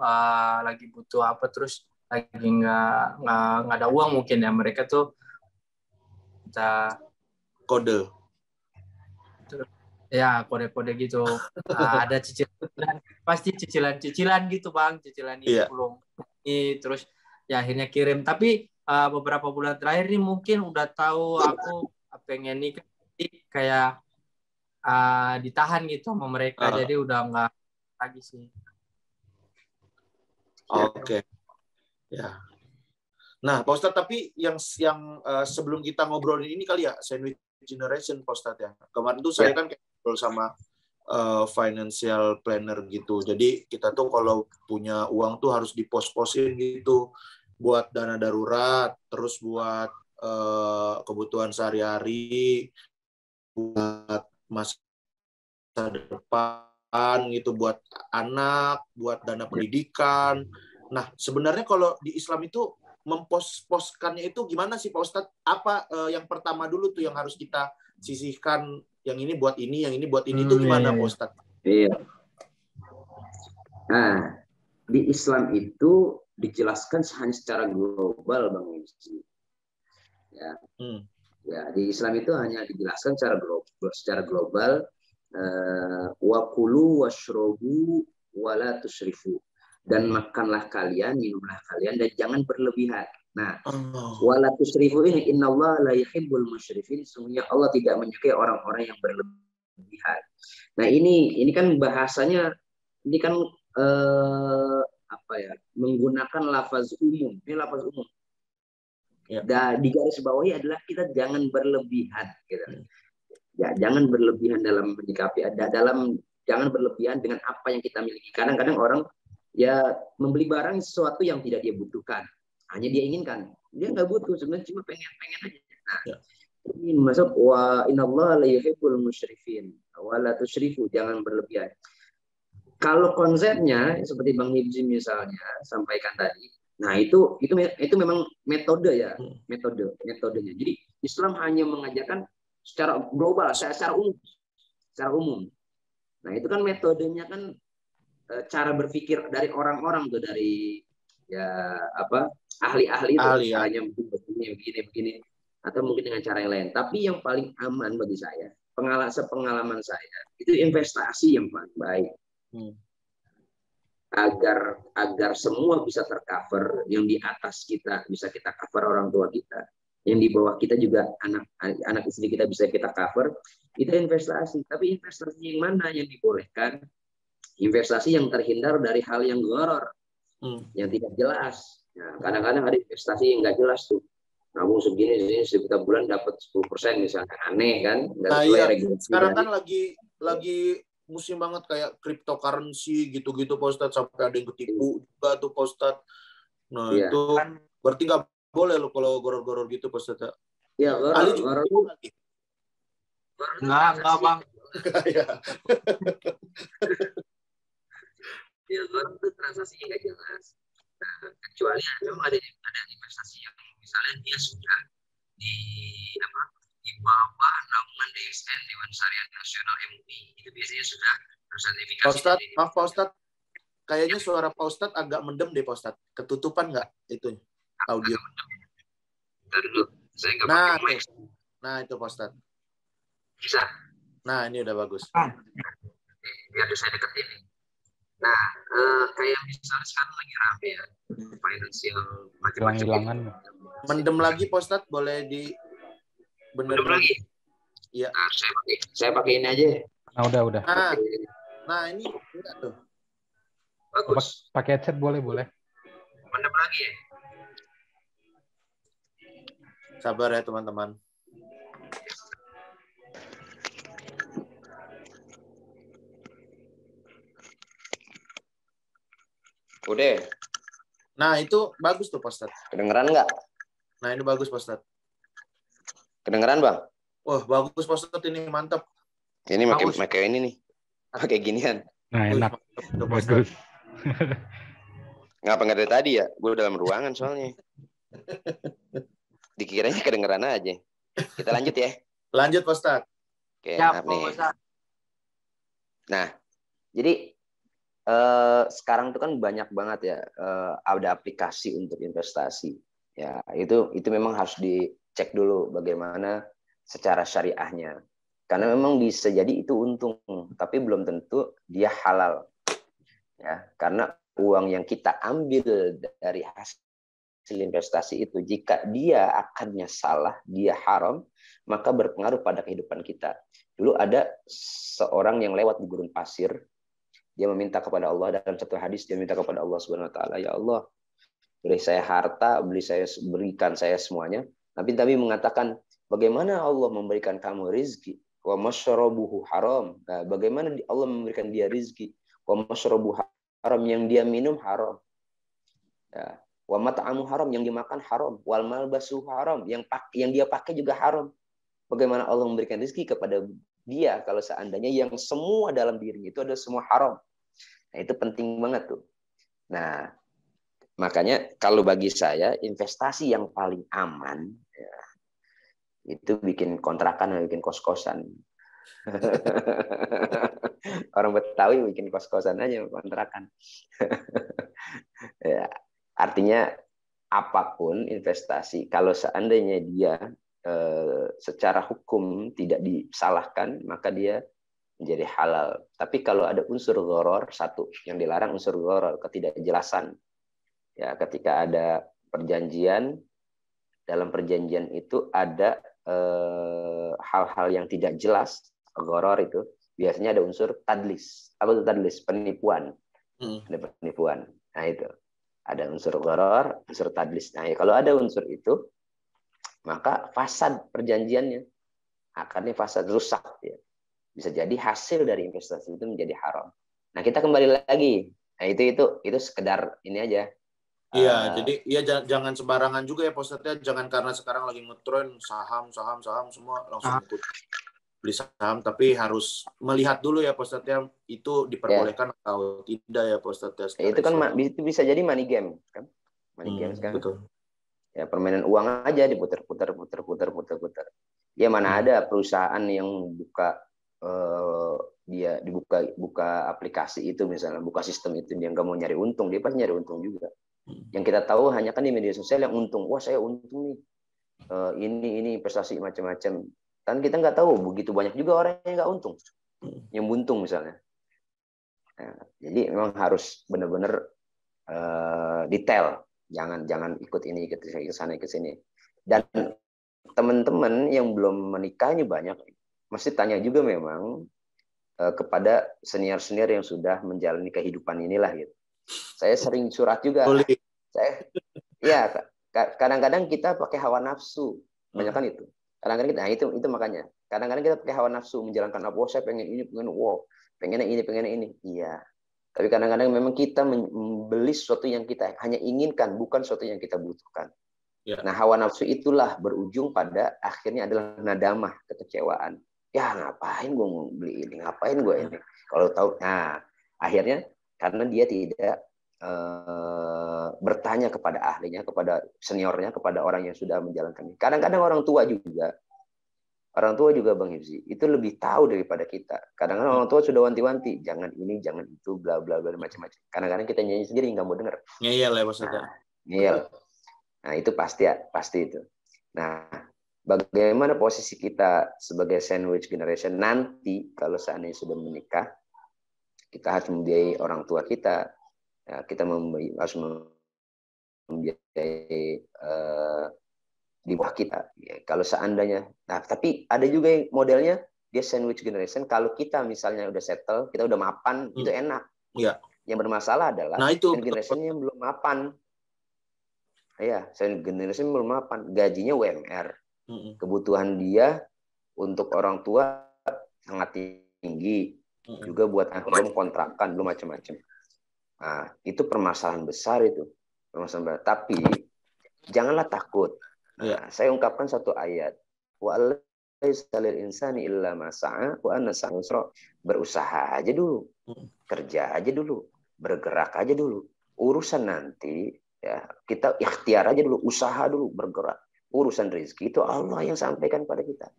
apa terus lagi nggak ada uang mungkin ya mereka tuh kita kode Ya, kode-kode gitu. Ada cicilan, pasti cicilan-cicilan gitu, Bang. Cicilan ini Iya. belum ini, terus ya akhirnya kirim. Tapi beberapa bulan terakhir ini mungkin udah tahu aku pengen nikah, jadi kayak ditahan gitu sama mereka. Jadi udah nggak lagi sih. Oke. Ya. Nah, Pak Ustadz, tapi yang sebelum kita ngobrolin ini kali ya, sandwich generation, Pak Ustadz ya. Kemarin tuh saya kan kayak ngobrol sama financial planner gitu. Jadi kita tuh kalau punya uang tuh harus dipos-posin gitu buat dana darurat, terus buat kebutuhan sehari-hari, buat masa depan gitu, buat anak, buat dana pendidikan. Nah, sebenarnya kalau di Islam itu mempos-poskannya itu gimana sih Pak Ustadz? Apa yang pertama dulu tuh yang harus kita sisihkan, yang ini buat ini, yang ini buat ini, itu gimana Pak Ustadz? Iya. Nah, di Islam itu dijelaskan hanya secara global, Bang Yusuf. Ya. Ya, di Islam itu hanya dijelaskan secara global, wa kulu washrobu wala tusrifu. Dan makanlah kalian, minumlah kalian, dan jangan berlebihan. Nah, wala tusrifu ini innallaha la yuhibbul musyrifin. Sesungguhnya Allah tidak menyukai orang-orang yang berlebihan. Nah, ini kan bahasanya, ini kan menggunakan lafaz umum. Ini lafaz umum. Ya. Dan di garis bawahi adalah kita jangan berlebihan, gitu. Ya, jangan berlebihan dalam menyikapi, jangan berlebihan dengan apa yang kita miliki. Kadang-kadang orang ya membeli barang sesuatu yang tidak dia butuhkan, hanya dia inginkan, dia nggak butuh, sebenarnya cuma pengen aja. Nah, ini masuk wa innallaha la yuhibbul musyrifin wa la tusrifu, jangan berlebihan. Kalau konsepnya seperti Bang Hibzi misalnya sampaikan tadi, nah itu memang metode ya, metodenya. Jadi Islam hanya mengajarkan secara global, secara umum. Nah, itu kan metodenya kan cara berpikir dari orang-orang tuh, dari ahli-ahli itu, caranya mungkin begini, atau mungkin dengan cara yang lain. Tapi yang paling aman bagi saya, pengalaman saya, itu investasi yang paling baik. Agar semua bisa tercover, yang di atas kita bisa kita cover orang tua kita, yang di bawah kita juga anak istri kita bisa kita cover, itu investasi. Tapi investasi yang mana yang dibolehkan? Investasi yang terhindar dari hal yang gharar, yang tidak jelas. Nah, kadang-kadang ada investasi yang nggak jelas tuh. Nabung segini setiap bulan dapat 10% misalnya, aneh kan? Nah, iya. Sekarang kan lagi musim banget kayak cryptocurrency gitu-gitu Pak Ustadz, sampai ada yang ketipu juga tuh Pak Ustadz. Nah, iya. Itu berarti nggak boleh lo kalau goror-goror gitu Pak Ustadz. Ya, goror lagi. Enggak, Bang. Ya, goror itu transaksinya nggak jelas. Nah, kecuali ada investasi yang misalnya dia sudah di bawah naungan DSN, Dewan Syariah Nasional MUI, itu biasanya sudah tersertifikasi. Pak Ustadz, maaf Pak Ustadz, kayaknya suara Pak Ustadz agak mendem deh Pak Ustadz. Ketutupan nggak itu audio? Dulu, saya nggak pakai mic. Nah, itu Pak Ustadz. Bisa? Nah, ini udah bagus. Biar saya deketin nih. Nah, kayak misalnya sekarang lagi rame ya, financial hilang-hilangan. Mendem lagi Pak Ustadz, boleh di mendem lagi? Iya. Nah, saya pakai ini aja. Nah, udah. Nah, ini enggak tuh. Bagus. Pakai headset boleh. Mendem lagi ya. Sabar ya teman-teman. Udah. Nah, itu bagus tuh Pak Ustadz. Kedengeran nggak? Nah, ini bagus Pak Ustadz. Kedengeran Bang? Wah, bagus Pak Ustadz, ini mantap. Ini pakai ini nih. Pakai ginian. Nah, enak. Bagus. Ngapa nggak dari tadi ya? Gue dalam ruangan soalnya. Dikiranya kedengeran aja. Kita lanjut ya. Lanjut Pak Ustadz. Oke, maaf nih. Nah, jadi sekarang itu kan banyak banget ya, ada aplikasi untuk investasi. Ya, itu memang harus dicek dulu bagaimana secara syariahnya. Karena memang bisa jadi itu untung, tapi belum tentu dia halal. Ya, karena uang yang kita ambil dari hasil investasi itu, jika dia akarnya salah, dia haram, maka berpengaruh pada kehidupan kita. Dulu ada seorang yang lewat di gurun pasir, dia meminta kepada Allah, dalam satu hadis dia minta kepada Allah Subhanahu wa taala, ya Allah, beri saya harta, berikan saya semuanya. Tapi mengatakan, bagaimana Allah memberikan kamu rizki? Wa masyarabuhu haram. Nah, bagaimana Allah memberikan dia rizki? Wa masyarabuhu haram, yang dia minum haram. Ya. Wa mat'amu haram, yang dimakan haram. Wal malbasuhu haram, yang dia pakai juga haram. Bagaimana Allah memberikan rizki kepada dia kalau seandainya yang semua dalam dirinya itu adalah semua haram. Nah, itu penting banget tuh. Nah, makanya kalau bagi saya investasi yang paling aman ya, itu bikin kontrakan atau bikin kos-kosan. Orang Betawi bikin kos-kosan aja, kontrakan. Ya, artinya apapun investasi, kalau seandainya dia secara hukum tidak disalahkan, maka dia menjadi halal. Tapi kalau ada unsur gharar, satu yang dilarang unsur gharar, ketidakjelasan. Ya, ketika ada perjanjian, dalam perjanjian itu ada hal-hal yang tidak jelas, gharar itu biasanya ada unsur tadlis. Apa itu tadlis? Penipuan. Ada penipuan. Nah, itu. Ada unsur gharar, unsur tadlis. Nah, ya, kalau ada unsur itu, maka fasad perjanjiannya. Akarnya fasad, rusak ya. Bisa jadi hasil dari investasi itu menjadi haram. Nah, kita kembali lagi. Nah, itu sekedar ini aja. Iya, jadi ya jangan sembarangan juga ya Postetnya, jangan karena sekarang lagi ngetren saham semua langsung ikut beli saham, tapi harus melihat dulu ya Postetnya itu diperbolehkan atau tidak ya Postetnya. Itu kan itu bisa jadi money game kan? Money game kan. Betul. Ya, permainan uang aja diputar-putar. Ya, mana ada perusahaan yang dia buka aplikasi itu misalnya, buka sistem itu, dia nggak mau nyari untung, dia pasti nyari untung juga. Yang kita tahu hanya kan di media sosial yang untung. Wah, saya untung nih. Ini investasi macam-macam. Kan kita nggak tahu begitu banyak juga orang yang nggak untung, yang buntung misalnya. Nah, jadi memang harus benar-benar detail. Jangan ikut ini ke sana ke sini. Dan teman-teman yang belum menikah ini banyak, mesti tanya juga memang kepada senior-senior yang sudah menjalani kehidupan inilah gitu. Saya sering curhat juga. Kadang-kadang kita pakai hawa nafsu, banyak kan itu. Kadang-kadang kita, nah itu makanya. Kadang-kadang kita pakai hawa nafsu menjalankan apa? Saya pengen ini, pengen ini. Iya. Tapi kadang-kadang memang kita membeli sesuatu yang kita hanya inginkan, bukan sesuatu yang kita butuhkan. Ya. Nah, hawa nafsu itulah berujung pada akhirnya adalah nadamah, kekecewaan. Ya, ngapain gue beli ini? Ngapain gue ini? Kalau tahu, nah akhirnya karena dia tidak bertanya kepada ahlinya, kepada seniornya, kepada orang yang sudah menjalankan. Kadang-kadang orang tua juga Bang Hifzi, itu lebih tahu daripada kita. Kadang-kadang orang tua sudah wanti-wanti, jangan ini, jangan itu, bla bla bla macam-macam. Kadang-kadang kita nyanyi sendiri nggak mau dengar. Ngeyel ya maksudnya. Ngeyel. Nah, itu pasti itu. Nah, bagaimana posisi kita sebagai sandwich generation nanti kalau seandainya sudah menikah, kita harus membiayai orang tua kita. Ya, kita harus membiayai di bawah kita. Ya, kalau seandainya, nah tapi ada juga yang modelnya dia sandwich generation. Kalau kita misalnya udah settle, kita udah mapan, itu enak. Ya. Yang bermasalah adalah generation yang belum mapan. Ya, sandwich generation belum mapan. Gajinya UMR. Kebutuhan dia untuk orang tua sangat tinggi. Juga buat belum kontrakan, belum macam-macam. Nah, itu permasalahan besar itu. Tapi janganlah takut. Nah, saya ungkapkan satu ayat. Wa laisa lil insani illa ma sa'a wa anna sa'ya yusra. Berusaha aja dulu. Kerja aja dulu. Bergerak aja dulu. Urusan nanti ya, kita ikhtiar aja dulu, usaha dulu, bergerak. Urusan rezeki itu Allah yang sampaikan pada kita.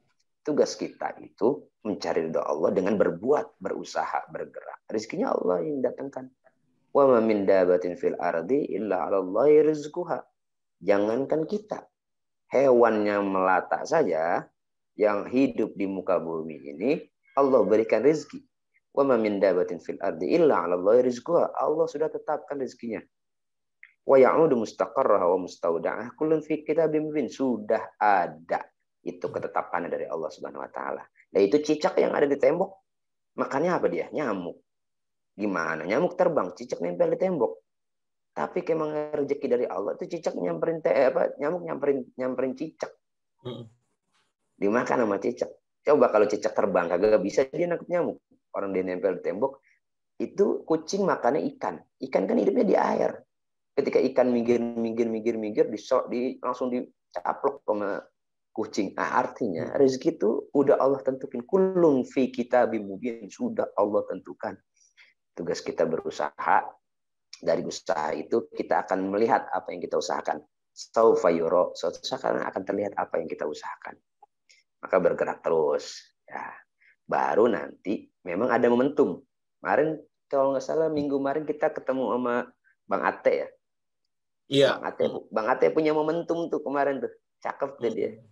Tugas kita itu mencari ridha Allah dengan berbuat, berusaha, bergerak. Rezekinya Allah yang datangkan. Wa ma min dabatin fil ardi illa 'ala Allahi rizquha. Jangankan kita, hewan yang melata saja yang hidup di muka bumi ini, Allah berikan rezeki. Wa ma min dabatin fil ardi illa 'ala Allahi rizquha. Allah sudah tetapkan rezekinya. Wa ya'udu mustaqarraha wa mustaudaah kullun fi kitabim mubin. Sudah ada itu ketetapannya dari Allah Subhanahu wa taala. Nah, itu cicak yang ada di tembok. Makannya apa dia? Nyamuk. Gimana? Nyamuk terbang, cicak nempel di tembok. Tapi kemang rezeki dari Allah itu cicak nyamperin nyamuk nyamperin cicak. Dimakan sama cicak. Coba kalau cicak terbang kagak bisa dia nangkep nyamuk. Orang dia nempel di tembok, itu kucing makannya ikan. Ikan kan hidupnya di air. Ketika ikan minggir langsung dicaplok sama kucing. Nah, artinya rezeki itu udah Allah tentukan. Kullun fi kitabim mubin, sudah Allah tentukan. Tugas kita berusaha. Dari usaha itu kita akan melihat apa yang kita usahakan. Saufa yura, suatu saat akan terlihat apa yang kita usahakan. Maka bergerak terus. Ya. Baru nanti memang ada momentum. Kemarin kalau nggak salah minggu kemarin kita ketemu sama Bang Ate ya. Iya. Bang Ate punya momentum tuh kemarin tuh. Cakep tuh dia.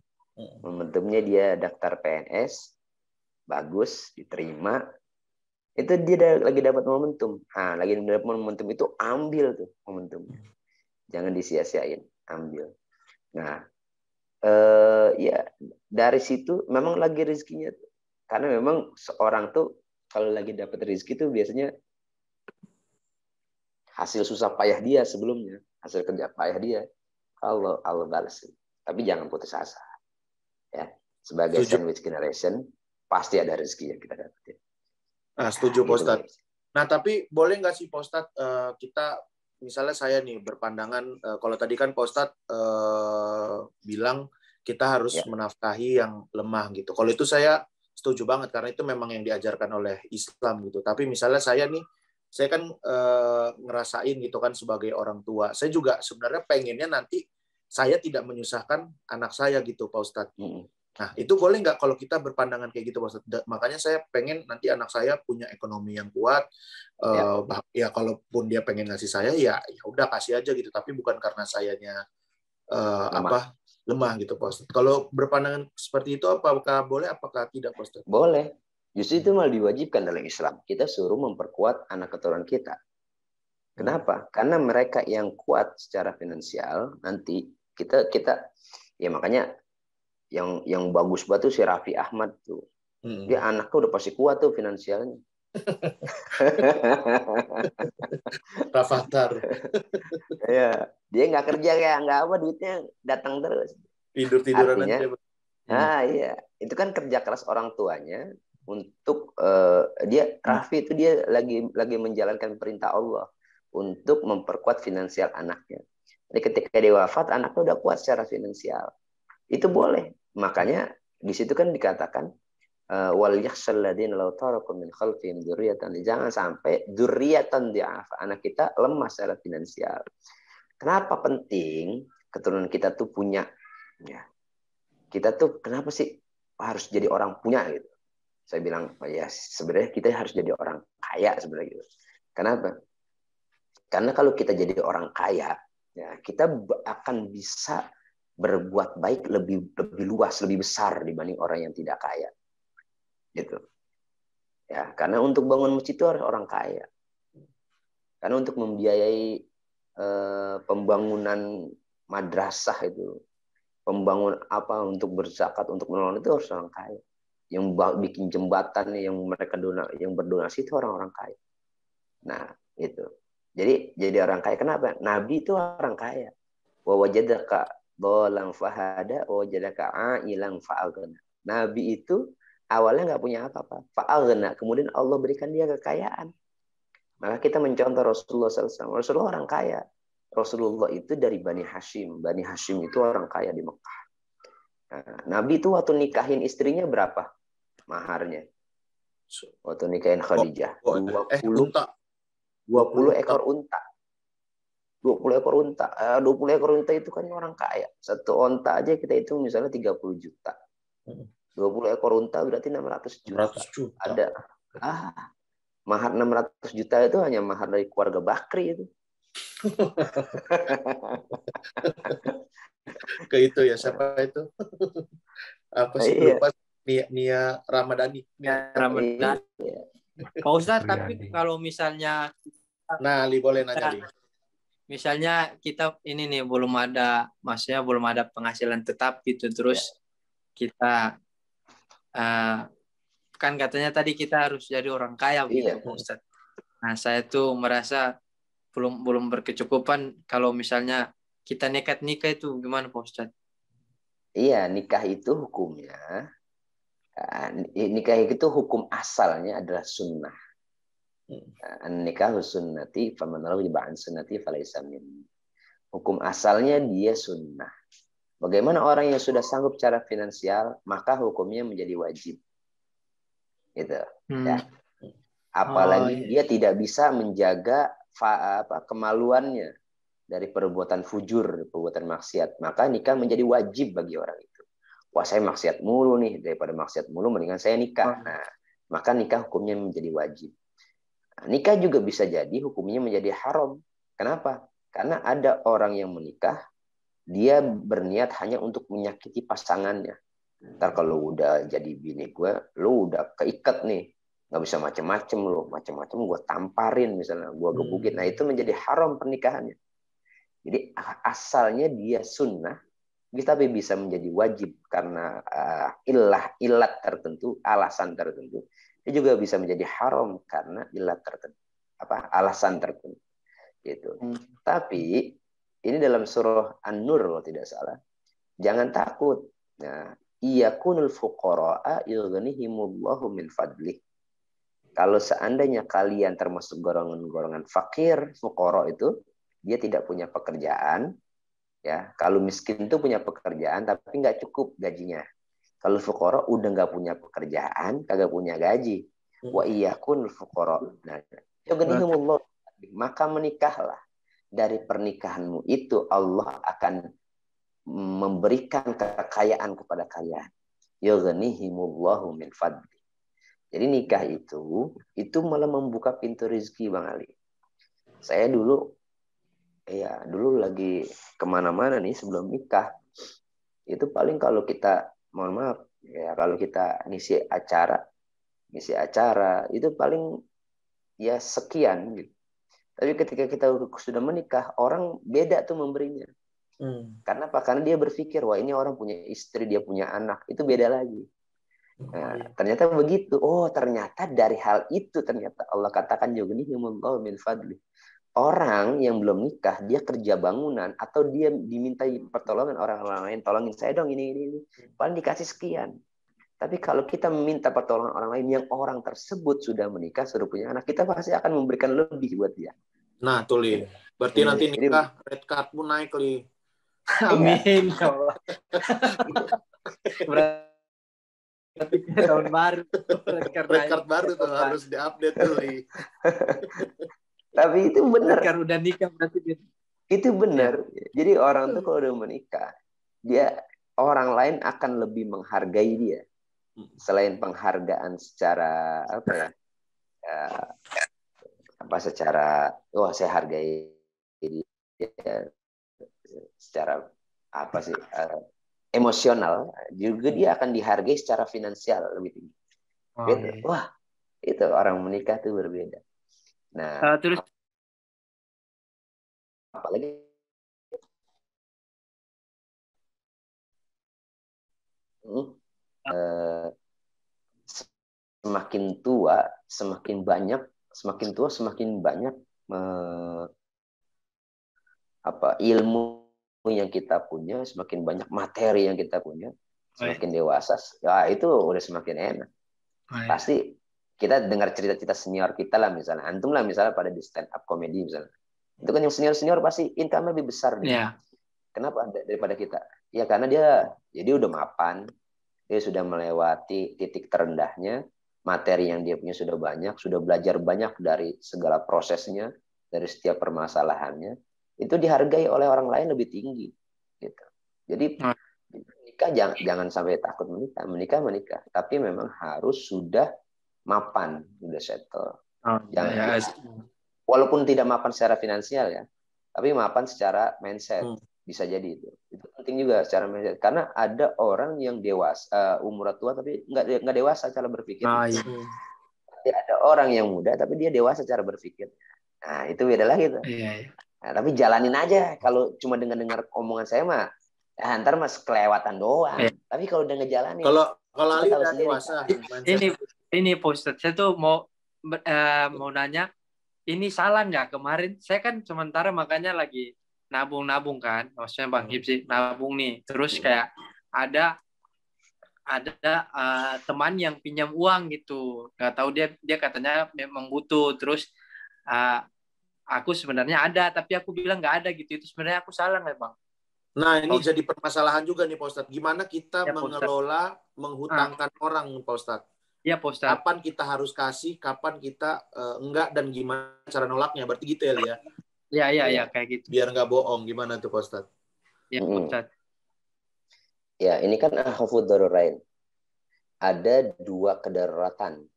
Momentumnya dia daftar PNS. Bagus, diterima. Itu dia lagi dapat momentum. Nah, lagi dapat momentum itu ambil tuh momentumnya. Jangan disia-siain, ambil. Nah, ya dari situ memang lagi rezekinya tuh. Karena memang seorang tuh kalau lagi dapat rezeki tuh biasanya hasil susah payah dia sebelumnya, hasil kerja payah dia. Kalau Allah balas. Tapi jangan putus asa. Ya, sebagai sandwich generation pasti ada rezeki yang kita dapetin. Nah, setuju Pak Ustadz. Gitu. Nah, tapi boleh nggak sih Pak Ustadz kita misalnya saya nih berpandangan kalau tadi kan Pak Ustadz bilang kita harus menafkahi yang lemah gitu. Kalau itu saya setuju banget karena itu memang yang diajarkan oleh Islam gitu. Tapi misalnya saya kan ngerasain gitu kan sebagai orang tua. Saya juga sebenarnya pengennya nanti saya tidak menyusahkan anak saya gitu Pak Ustadz. Nah, itu boleh nggak kalau kita berpandangan kayak gitu Pak Ustadz? Makanya saya pengen nanti anak saya punya ekonomi yang kuat. Ya kalaupun dia pengen ngasih saya ya udah kasih aja gitu. Tapi bukan karena sayanya lemah gitu Pak Ustadz. Kalau berpandangan seperti itu apakah boleh apakah tidak Pak Ustadz? Boleh. Justru itu malah diwajibkan dalam Islam. Kita suruh memperkuat anak keturunan kita. Kenapa? Karena mereka yang kuat secara finansial nanti kita ya makanya yang bagus banget tuh si Raffi Ahmad tuh. Dia anaknya udah pasti kuat tuh finansialnya. Rafathar. Ya, dia nggak kerja kayak nggak apa duitnya datang terus. Tidur-tiduran aja. Nah, iya, itu kan kerja keras orang tuanya untuk Raffi itu dia lagi menjalankan perintah Allah untuk memperkuat finansial anaknya. Jadi ketika dia wafat, anaknya udah kuat secara finansial. Itu boleh. Makanya di situ kan dikatakan wal yakhshal ladzina law taraku min khalfihim dzurriyyatan, jangan sampai dzurriyyatan di'afa, anak kita lemah secara finansial. Kenapa penting keturunan kita tuh punya ya. Kita tuh kenapa sih harus jadi orang punya gitu? Saya bilang ya sebenarnya kita harus jadi orang kaya sebenarnya gitu. Kenapa? Karena kalau kita jadi orang kaya, ya kita akan bisa berbuat baik lebih luas, lebih besar dibanding orang yang tidak kaya. Gitu. Ya, karena untuk bangun masjid itu harus orang kaya. Karena untuk membiayai pembangunan madrasah itu, pembangun apa untuk berzakat, untuk menolong itu harus orang kaya. Yang bikin jembatan yang mereka yang berdonasi itu orang-orang kaya. Nah, itu. Jadi orang kaya kenapa? Nabi itu orang kaya. Wa wajadaka dhalan fahada wa wajadaka ailan fa'aghna. Nabi itu awalnya nggak punya apa-apa. Fa'aghna, kemudian Allah berikan dia kekayaan. Maka kita mencontoh Rasulullah SAW. Rasulullah orang kaya. Rasulullah itu dari Bani Hashim. Bani Hashim itu orang kaya di Mekah. Nah, Nabi itu waktu nikahin istrinya berapa maharnya? Waktu nikahin Khadijah. 20 ekor unta. 20 ekor unta. 20 ekor unta itu kan orang kaya. Satu unta aja kita hitung misalnya 30 juta. 20 ekor unta berarti 600 juta. 600 juta. Ada. Mahar 600 juta itu hanya mahar dari keluarga Bakri itu. Ke itu ya, siapa itu? Apa sih? Iya. Lupa. Nia Ramadhani. Ramadan. Pak Ustadz, tapi Riyadi. kalau misalnya Nah, Li boleh nanya, Li. misalnya kita ini nih maksudnya belum ada penghasilan tetap gitu, terus kita kan katanya tadi kita harus jadi orang kaya gitu, Pak Ustadz. Nah, saya tuh merasa belum berkecukupan. Kalau misalnya kita nekat nikah itu gimana, Pak Ustadz? Iya, nikah itu hukumnya, nikah itu hukum asalnya adalah sunnah. Nikah sunnati, faman raghiba an sunnati falaysa minni. Hukum asalnya dia sunnah. Bagaimana orang yang sudah sanggup secara finansial, maka hukumnya menjadi wajib. Gitu. Ya. Apalagi dia tidak bisa menjaga kemaluannya dari perbuatan fujur, perbuatan maksiat, maka nikah menjadi wajib bagi orang itu. Wah, saya maksiat mulu nih, daripada maksiat mulu mendingan saya nikah. Nah, maka nikah hukumnya menjadi wajib. Nah, nikah juga bisa jadi hukumnya menjadi haram. Kenapa? Karena ada orang yang menikah, dia berniat hanya untuk menyakiti pasangannya. Ntar kalau udah jadi bini gue, lu udah keikat nih, nggak bisa macem-macem lu, macem-macem gue tamparin misalnya, gue gebukin. Nah, itu menjadi haram pernikahannya. Jadi asalnya dia sunnah, tapi bisa menjadi wajib karena ilat tertentu, alasan tertentu. Dia juga bisa menjadi haram karena ilat tertentu, alasan tertentu. Gitu. Tapi ini dalam surah An-Nur kalau tidak salah. Jangan takut. Nah, iyakunul fuqara'a yughnihimullahu min fadlih. Kalau seandainya kalian termasuk golongan-golongan fakir, fuqara itu dia tidak punya pekerjaan, ya. Kalau miskin itu punya pekerjaan tapi nggak cukup gajinya. Kalau fuqara udah nggak punya pekerjaan, kagak punya gaji. Wa iyyakunul fuqara. Nah, yughnihimullahu, maka menikahlah. Dari pernikahanmu itu Allah akan memberikan kekayaan kepada kalian. Yughnihimullahu min fadli. Jadi nikah itu malah membuka pintu rezeki, Bang Ali. Saya dulu lagi kemana-mana nih sebelum nikah, itu paling kalau kita, mohon maaf ya, kalau kita ngisi acara itu paling ya sekian gitu. Tapi ketika kita sudah menikah, orang beda tuh memberinya. Karena apa? Karena dia berpikir, wah ini orang punya istri, dia punya anak, itu beda lagi. Nah, ternyata begitu. Oh, ternyata dari hal itu ternyata Allah katakan yughnihimullahu min fadli. Orang yang belum nikah, dia kerja bangunan atau dia dimintai pertolongan orang lain, tolongin saya dong ini. Paling dikasih sekian. Tapi kalau kita meminta pertolongan orang lain yang orang tersebut sudah menikah, sudah punya anak, kita pasti akan memberikan lebih buat dia. Nah, tuh Li. Berarti nanti nikah red card pun naik, Li. Amin ya Allah. Berarti tahun baru. Red card baru tuh harus diupdate tuh, Li. Tapi itu benar. Kan udah nikah berarti. Itu benar. Jadi orang tuh kalau udah menikah, orang lain akan lebih menghargai dia. Selain penghargaan secara secara saya hargai dia secara emosional, juga dia akan dihargai secara finansial lebih tinggi. Wah, itu orang menikah tuh berbeda. Nah, terus apalagi semakin tua semakin banyak ilmu yang kita punya, semakin banyak materi yang kita punya, semakin dewasa, ya itu udah semakin enak. Pasti kita dengar cerita-cerita senior kita lah, misalnya antum lah, misalnya pada di stand up comedy misalnya, itu kan yang senior pasti income lebih besar nih. Kenapa daripada kita? Ya karena dia udah mapan, dia sudah melewati titik terendahnya, materi yang dia punya sudah banyak, sudah belajar banyak dari segala prosesnya, dari setiap permasalahannya, itu dihargai oleh orang lain lebih tinggi. Gitu. Jadi menikah jangan sampai takut menikah, tapi memang harus sudah mapan, sudah settle. Walaupun tidak mapan secara finansial ya, tapi mapan secara mindset. Bisa jadi itu penting juga secara mindset, karena ada orang yang dewasa umur tua tapi nggak dewasa cara berpikirnya. Iya. Ada orang yang muda tapi dia dewasa cara berpikir. Nah itu beda lagi tuh. Iya. Nah, tapi jalanin aja. Kalau cuma dengar omongan saya mah, ntar mas kelewatan doang. Iya. Tapi kalau udah ngejalanin, Kalau Ali kita tahu udah sendiri. dewasa, Ini Pak Ustadz, saya tuh mau nanya, ini salah nggak? Kemarin saya kan sementara makanya lagi nabung kan, maksudnya Bang Hipsi nabung nih, terus kayak ada teman yang pinjam uang gitu, nggak tahu dia katanya memang butuh, terus aku sebenarnya ada tapi aku bilang nggak ada gitu, itu sebenarnya aku salah nggak Bang? Nah ini jadi permasalahan juga nih Pak Ustadz, gimana kita Ya, mengelola menghutangkan orang Pak Ustadz? Ya Pak Ustadz. Kapan kita harus kasih, kapan kita enggak, dan gimana cara nolaknya, berarti gitu ya Lia? Ya kayak gitu. Biar nggak bohong, gimana tuh Pak Ustadz? Ya Pak Ustadz. Ya ini kan akhafud dararain. Ada 2 kedaruratan.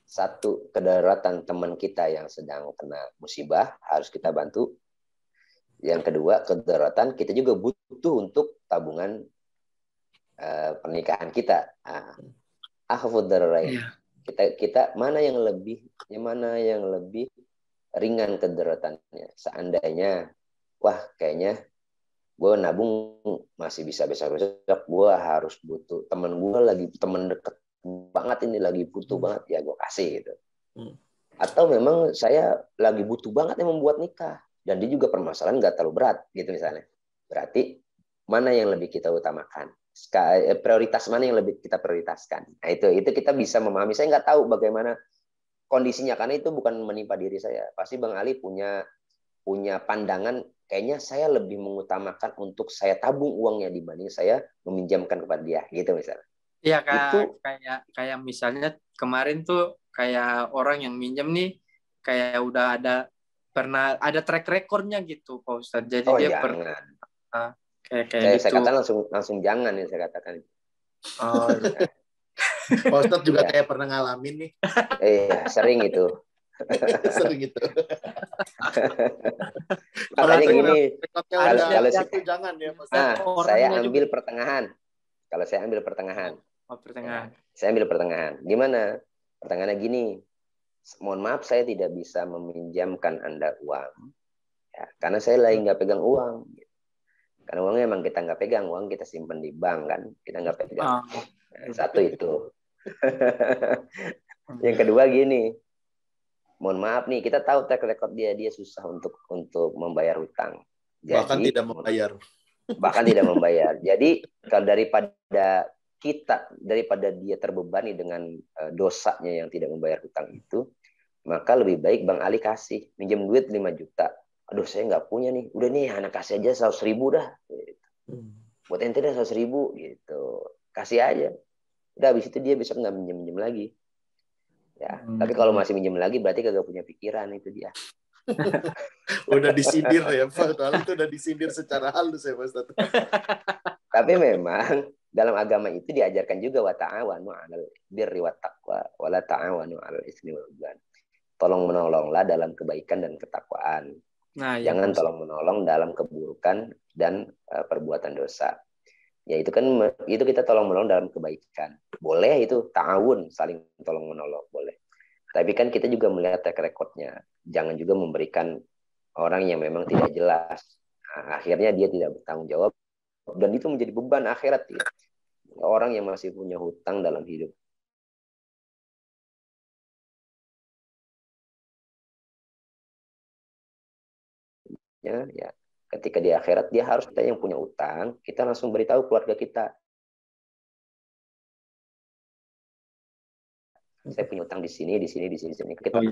Satu, kedaruratan teman kita yang sedang kena musibah, harus kita bantu. Yang kedua, kedaruratan kita juga butuh untuk tabungan pernikahan kita. Akhafud dararain. Kita mana yang lebih ringan kedaruratannya. Seandainya, wah kayaknya gue nabung masih bisa besok, gue harus butuh, temen deket banget ini lagi butuh banget, ya gue kasih gitu. Atau memang saya lagi butuh banget yang membuat nikah dan dia juga permasalahan nggak terlalu berat gitu misalnya, berarti mana yang lebih kita utamakan, prioritas mana yang lebih kita prioritaskan. Nah itu kita bisa memahami. Saya nggak tahu bagaimana kondisinya karena itu bukan menimpa diri saya. Pasti Bang Ali punya pandangan, kayaknya saya lebih mengutamakan untuk saya tabung uangnya dibanding saya meminjamkan kepada dia gitu misalnya. Iya kayak misalnya kemarin tuh kayak orang yang minjem nih kayak udah pernah ada track recordnya gitu Pak Ustadz. Jadi dia jangan. Kayak saya gitu. Saya katakan langsung jangan ya saya katakan. Pak Ustadz juga kayak pernah ngalamin nih. Iya, sering itu. Sering itu. Makanya gini, kalau jangan ya Pak Ustadz. saya ambil pertengahan. Kalau saya ambil pertengahan. Saya ambil pertengahan. Gimana? Pertengahannya gini. Mohon maaf saya tidak bisa meminjamkan Anda uang. Ya, karena saya lagi nggak pegang uang. Karena uangnya emang kita nggak pegang, uang kita simpan di bank kan. Kita nggak pegang. Satu itu. Yang kedua gini. Mohon maaf nih, kita tahu track record dia susah untuk membayar hutang. Jadi, bahkan tidak membayar. Jadi kalau daripada dia terbebani dengan dosanya yang tidak membayar hutang itu, maka lebih baik Bang Ali kasih minjem duit 5 juta. Aduh saya nggak punya nih, udah nih anak kasih aja 100.000 dah. Gitu. Buat ente dah 100.000 gitu, kasih aja. Udah habis itu dia besok nggak minjem lagi. Ya, tapi kalau masih minjem lagi berarti kagak punya pikiran, itu dia. Udah disindir ya Pak, itu udah disindir secara halus ya Pak Ustadz. Tapi memang dalam agama itu diajarkan juga wa ta'awanu 'alal birri wat taqwa wa la ta'awanu 'alal itsmi wal 'udwan. Tolong menolonglah dalam kebaikan dan ketakwaan. Jangan tolong menolong dalam keburukan dan perbuatan dosa. Ya itu kita tolong menolong dalam kebaikan. Boleh itu ta'awun, saling tolong menolong, boleh. Tapi kan kita juga melihat track record-nya. Jangan juga memberikan orang yang memang tidak jelas. Nah, akhirnya dia tidak bertanggung jawab dan itu menjadi beban akhirat ya. Orang yang masih punya hutang dalam hidup. Ya, ketika di akhirat dia harus, kita yang punya utang, kita langsung beritahu keluarga kita. Saya punya utang di sini. Kita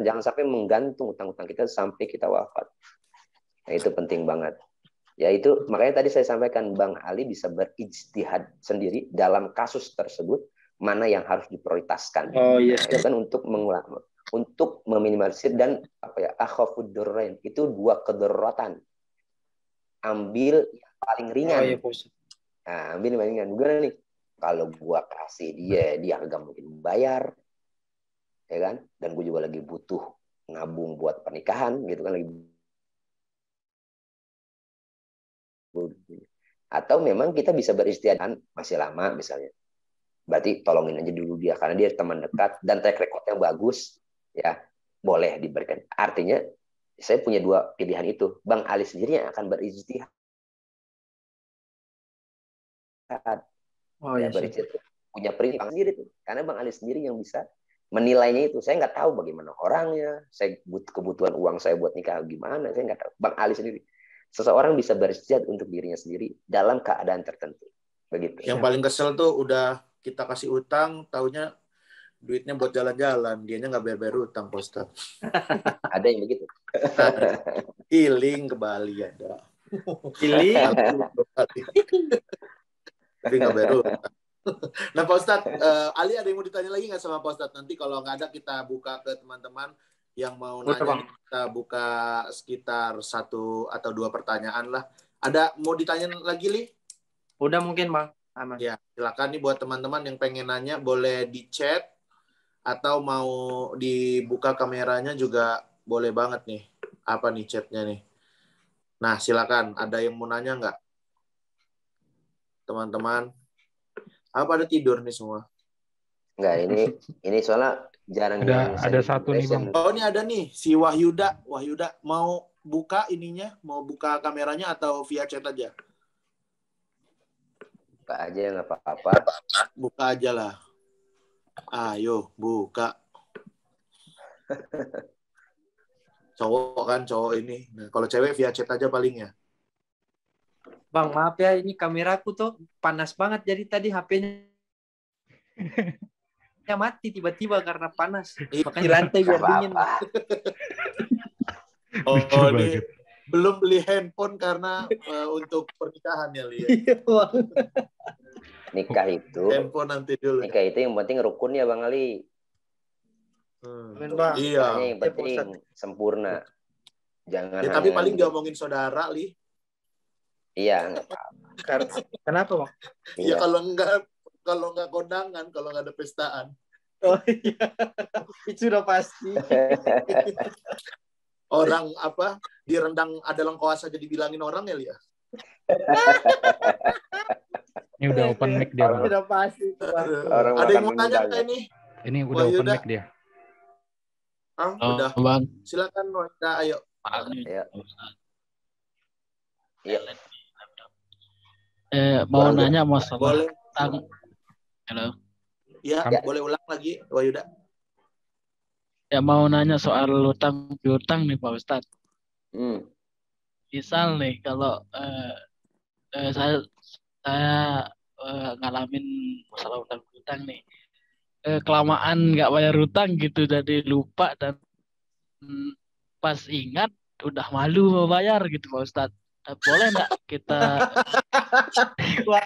jangan sampai menggantung utang-utang kita sampai kita wafat. Nah, itu penting banget. Ya itu makanya tadi saya sampaikan Bang Ali bisa berijtihad sendiri dalam kasus tersebut mana yang harus diprioritaskan. Itu kan untuk meminimalisir dan akhafud dararain, itu 2 kedaruratan. Ambil yang paling ringan. Ambil yang paling ringan. Gimana nih? Kalau gua kasih dia agak mungkin bayar, ya kan? Dan gue juga lagi butuh nabung buat pernikahan, gitu kan, lagi Atau memang kita bisa beristiadat masih lama misalnya. Berarti tolongin aja dulu dia karena dia teman dekat dan track recordnya bagus, ya boleh diberikan. Artinya saya punya dua pilihan itu. Bang Ali sendiri yang akan beristihad, Oh ya iya sih. beristihad punya prinsip sendiri tuh. Karena Bang Ali sendiri yang bisa menilainya itu. Saya nggak tahu bagaimana orangnya. Saya kebutuhan uang saya buat nikah gimana, saya nggak tahu. Bang Ali sendiri. Seseorang bisa beristihad untuk dirinya sendiri dalam keadaan tertentu. Begitu. Yang paling kesel tuh udah kita kasih utang, taunya duitnya buat jalan-jalan, dianya nggak bayar-bayar utang, Pak Ustadz. Ada yang begitu. Healing ke Bali ada. Pilih. Tapi nggak bayar utang. Nah, Pak Ustadz, Ali ada yang mau ditanya lagi nggak sama Pak Ustadz? Nanti kalau nggak ada, kita buka ke teman-teman yang mau nanya. Kita buka sekitar 1 atau 2 pertanyaan lah. Ada mau ditanya lagi, Li? Udah mungkin, Bang. Aman. Ya, silakan nih buat teman-teman yang pengen nanya, boleh di chat atau mau dibuka kameranya juga boleh banget nih. Apa nih chatnya nih? Nah, silakan. Ada yang mau nanya nggak? Teman-teman. Apa pada tidur nih semua? Enggak, ini soalnya jarang yang Ada satu nih, Bang. Oh, ini ada nih si Wahyuda. Wahyuda mau buka ininya, mau buka kameranya atau via chat aja? Buka aja nggak apa-apa. Buka aja lah. Ayo, buka. Cowok ini. Nah, kalau cewek via chat aja paling ya. Bang, maaf ya, ini kameraku tuh panas banget. Jadi tadi HP-nya mati tiba-tiba karena panas. Makanya di lantai biar dingin. Oh, ini belum beli handphone karena untuk pernikahan ya, Li. Nikah itu. Handphone nanti dulu. Nikah itu yang penting rukun ya, Bang Ali. Iya. Yang penting sempurna. Jangan. Ya, tapi paling diomongin saudara, Li. Iya, nggak apa-apa. Kenapa, Bang? Ya kalau nggak kondangan, kalau nggak ada pestaan. Oh iya. Itu sudah pasti. Orang apa direndang ada lengkoas aja dibilangin orang ya, Li? Ini udah open mic dia, Bang. Sudah pasti. Ada yang mau nanya nggak ini? Ini udah open mic dia. Udah. Bang. Silakan, Wanda, ayo. Iya. Mau nanya masalah boleh. Halo. Ya, boleh ulang lagi, Wayuda. Ya mau nanya soal utang piutang nih Pak Ustadz. Misal nih kalau saya ngalamin masalah utang piutang nih, kelamaan nggak bayar utang gitu, jadi lupa dan pas ingat udah malu mau bayar gitu Pak Ustadz. Boleh nggak kita? Wah,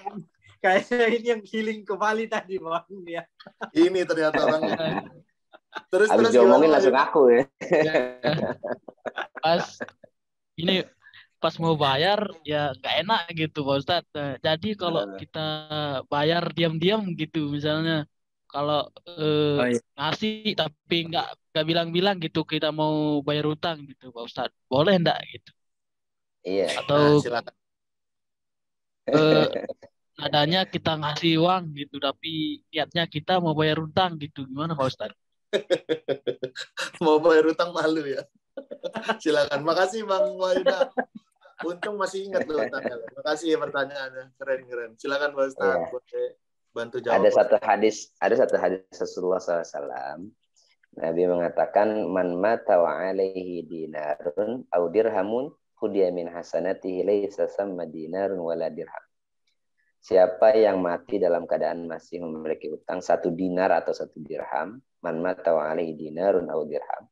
kayaknya ini yang healing kembali tadi, Bang. Ya. Ini ternyata orangnya. Terus diomongin langsung aku ya. Pas mau bayar ya nggak enak gitu Pak Ustadz. Jadi kalau kita bayar diam-diam gitu, misalnya kalau ngasih tapi nggak bilang-bilang gitu kita mau bayar utang gitu Pak Ustadz, boleh nggak gitu? Iya. Atau silakan. nadanya kita ngasih uang gitu tapi niatnya kita mau bayar utang gitu, gimana Pak Ustadz? Mau bayar utang malu ya. Silakan. Makasih Bang Wayuda. Untung masih ingat loh utangnya. Makasih ya pertanyaannya. Keren. Silakan Pak Ustadz. Boleh bantu jawab. Ada satu hadis Rasulullah SAW. Nabi mengatakan man mata wa alaihi dinarun au dirhamun khudiya min hasanatihi laisa samma dinarun wala dirham. Siapa yang mati dalam keadaan masih memiliki utang 1 dinar atau 1 dirham, man mata wa alaihi dinarun au dirham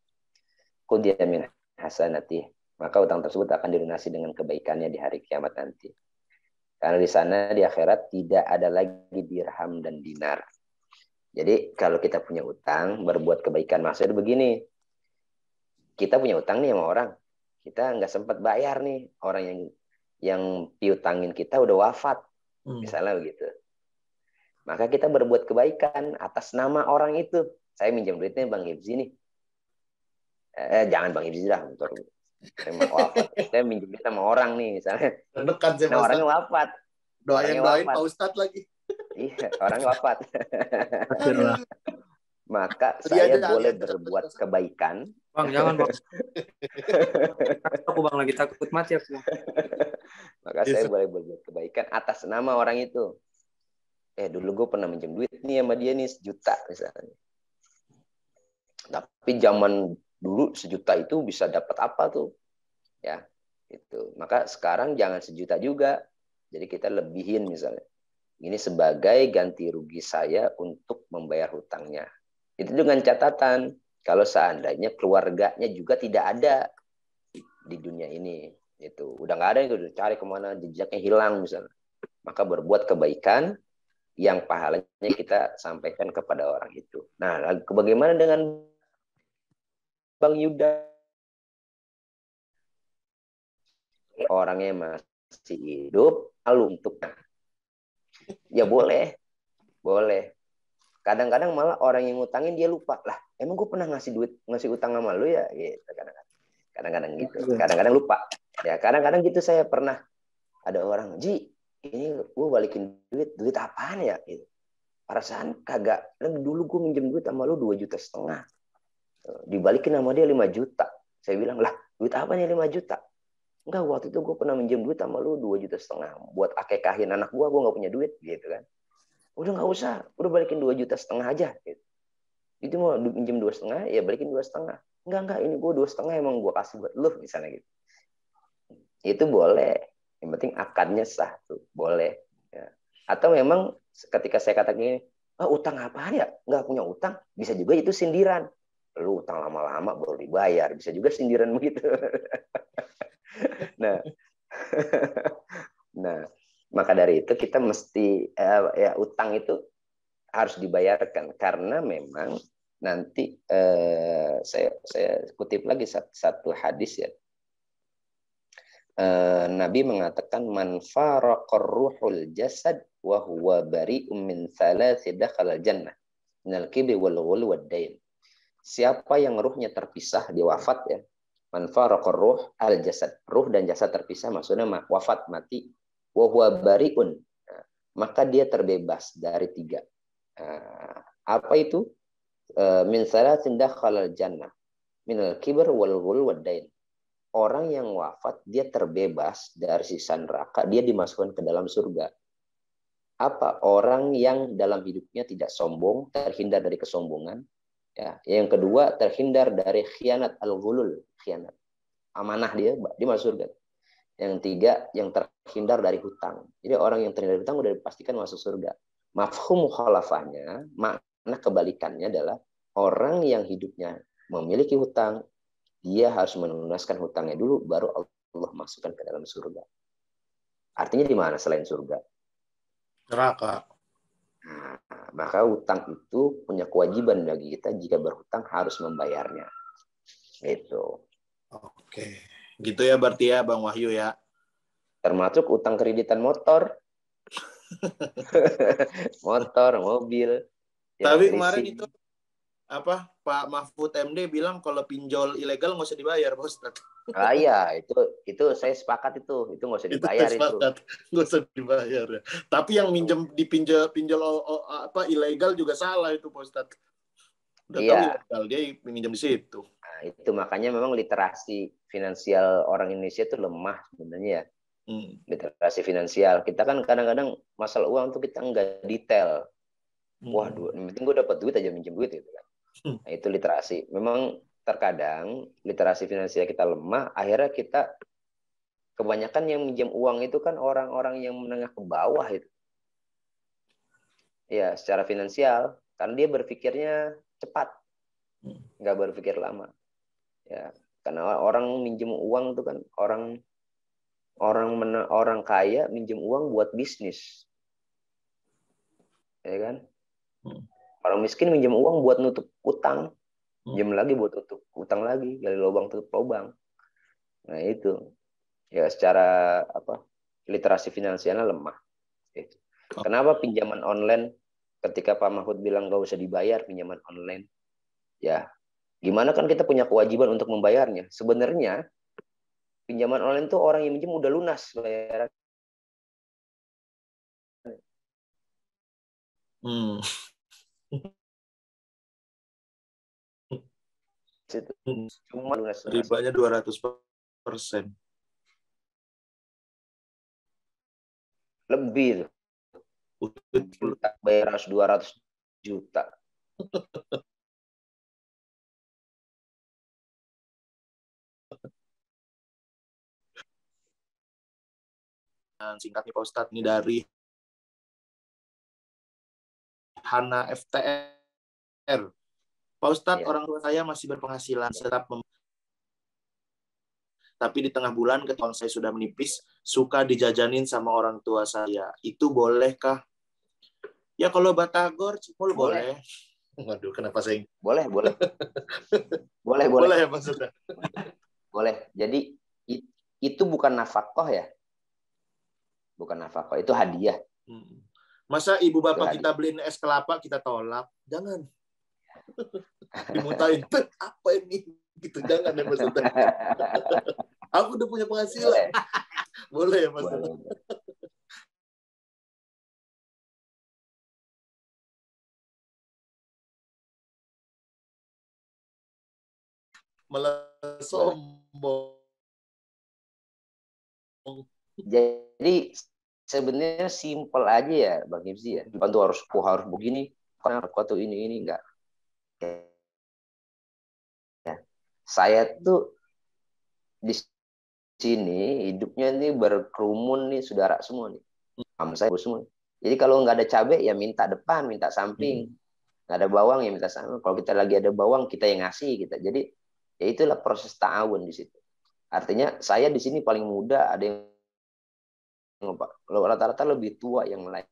khudiya min hasanatihi, maka utang tersebut akan dilunasi dengan kebaikannya di hari kiamat nanti. Karena di sana di akhirat tidak ada lagi dirham dan dinar. Jadi kalau kita punya utang, berbuat kebaikan, maksudnya begini. Kita punya utang nih sama orang. Kita nggak sempat bayar nih. Orang yang piutangin kita udah wafat. Misalnya begitu. Maka kita berbuat kebaikan atas nama orang itu. Saya minjam duitnya Bang Ibzi nih. Jangan Bang Ibzi dah. Saya minjem duit sama orang nih misalnya. Dekat orangnya wafat. Doain Pak Ustadz lagi. Iya, orang wafat. Astagfirullah. Maka Tadi saya ada boleh alian berbuat Ustadz. kebaikan. Bang, jangan Bang. Aku Bang lagi takut mati aku. Maka saya boleh berbuat kebaikan atas nama orang itu. Dulu gue pernah minjem duit nih sama dia nih 1 juta misalnya. Tapi zaman dulu 1 juta itu bisa dapat apa tuh? Ya, itu. Maka sekarang jangan 1 juta juga. Jadi kita lebihin misalnya. Ini sebagai ganti rugi saya untuk membayar hutangnya. Itu dengan catatan kalau seandainya keluarganya juga tidak ada di dunia ini. Itu udah nggak ada, itu udah cari kemana, jejaknya hilang misalnya. Maka berbuat kebaikan yang pahalanya kita sampaikan kepada orang itu. Nah, bagaimana dengan Bang Yuda? Orangnya masih hidup, lalu untuknya. Ya boleh. Kadang-kadang malah orang yang ngutangin dia lupa. Lah, emang gue pernah ngasih utang sama lu ya? Gitu, kadang-kadang gitu. Kadang-kadang lupa. Ya, kadang-kadang gitu saya pernah ada orang, Ji, ini gue balikin duit apaan ya? Gitu. Perasaan kagak. Dulu gue minjem duit sama lu 2,5 juta. Dibalikin sama dia 5 juta. Saya bilang, lah, duit apa nih 5 juta? Enggak, waktu itu gue pernah minjem duit sama lu 2,5 juta. Buat akekahin anak gue nggak punya duit, gitu kan. Udah nggak usah, udah balikin 2,5 juta aja. Gitu. Itu mau minjem 2,5, ya balikin 2,5. Enggak, ini gue 2,5 emang gue kasih buat lu, misalnya gitu. Itu boleh. Yang penting akadnya sah tuh, boleh. Ya. Atau memang ketika saya katakan gini, utang apaan ya? Nggak punya utang, bisa juga itu sindiran. Lu utang lama-lama baru dibayar, bisa juga sindiran begitu. Nah, maka dari itu kita mesti utang itu harus dibayarkan karena memang nanti saya kutip lagi satu hadis ya. Nabi mengatakan man faraqar ruhul jasad wa huwa bari'un min thalathi dakhala jannah minal kibri wal ghul wad dain. Siapa yang ruhnya terpisah, dia wafat ya. Man faraqar ruh al jasad. Ruh dan jasad terpisah maksudnya wafat, mati. Wa huwa bari'un. Maka dia terbebas dari 3. Apa itu? Min thalathin dakhala jannah minal kibr wal ghul wad dain. Orang yang wafat dia terbebas dari siksa neraka, dia dimasukkan ke dalam surga. Apa? Orang yang dalam hidupnya tidak sombong, terhindar dari kesombongan. Ya, yang kedua terhindar dari khianat al-ghulul, khianat. Amanah dia masuk surga. Yang 3 yang terhindar dari hutang. Jadi orang yang terhindar dari hutang udah dipastikan masuk surga. Mafhum mukhalafahnya, makna kebalikannya adalah orang yang hidupnya memiliki hutang, dia harus menunaskan hutangnya dulu, baru Allah masukkan ke dalam surga. Artinya di mana selain surga? Neraka. Nah, maka hutang itu punya kewajiban bagi kita, jika berhutang harus membayarnya. Gitu. Oke. Gitu ya berarti ya Bang Wahyu ya. Termasuk utang kreditan motor. Motor, mobil. Tapi kemarin itu Pak Mahfud MD bilang kalau pinjol ilegal nggak usah dibayar, Pak Ustadz. Iya, itu saya sepakat itu nggak usah dibayar itu. Nggak usah dibayar ya. Tapi yang pinjol ilegal juga salah itu, Pak Ustadz. Udah tahu ilegal, dia pinjam di situ. Nah, itu makanya memang literasi finansial orang Indonesia itu lemah sebenarnya ya. Literasi finansial. Kita kan kadang-kadang masalah uang tuh kita nggak detail. Wah, yang penting gue dapat duit aja minjem duit gitu kan. Nah, itu literasi. Memang terkadang literasi finansial kita lemah, akhirnya kita kebanyakan yang minjem uang itu kan orang-orang yang menengah ke bawah itu. Ya, secara finansial, karena dia berpikirnya cepat, nggak berpikir lama. Ya, karena orang minjem uang itu kan orang kaya minjem uang buat bisnis, ya kan? Orang miskin minjem uang buat nutup utang, minjem lagi buat tutup utang lagi, gali lubang tutup lubang. Nah itu, ya secara literasi finansialnya lemah. Gitu. Kenapa pinjaman online? Ketika Pak Mahfud bilang nggak usah dibayar pinjaman online, ya gimana kan kita punya kewajiban untuk membayarnya. Sebenarnya pinjaman online tuh orang yang minjem udah lunas bayar. Hmm. Cuma lunas. Ribanya 200%. Lebih. Juta, bayar 200 juta. Singkat nih Pak Ustadz, ini dari Hana FTR. Pak Ustadz, orang tua saya masih berpenghasilan, tapi di tengah bulan ketika saya sudah menipis, suka dijajanin sama orang tua saya. Itu bolehkah? Ya kalau batagor, cipul boleh. Waduh, kenapa saya? Boleh. boleh ya maksudnya. Boleh. Jadi itu bukan nafkah ya. Bukan nafkah, itu hadiah. Masa ibu bapak kita beliin es kelapa kita tolak? Jangan. Dimuntahin. Apa ini? Gitu jangan ya maksudnya. Aku udah punya penghasilan. Boleh ya maksudnya. Malah sombong. Jadi sebenarnya simpel aja ya Bang Hipsi ya. Bukan tuh harus begini karena tuh ini enggak. Ya. Saya tuh di sini hidupnya ini berkerumun nih saudara semua nih. Sama saya semua. Jadi kalau nggak ada cabai ya minta depan, minta samping. Nggak ada bawang ya minta samping. Kalau kita lagi ada bawang kita yang ngasih kita. Jadi ya itulah proses ta'awun di situ. Artinya saya di sini paling muda, ada yang rata-rata lebih tua yang lain.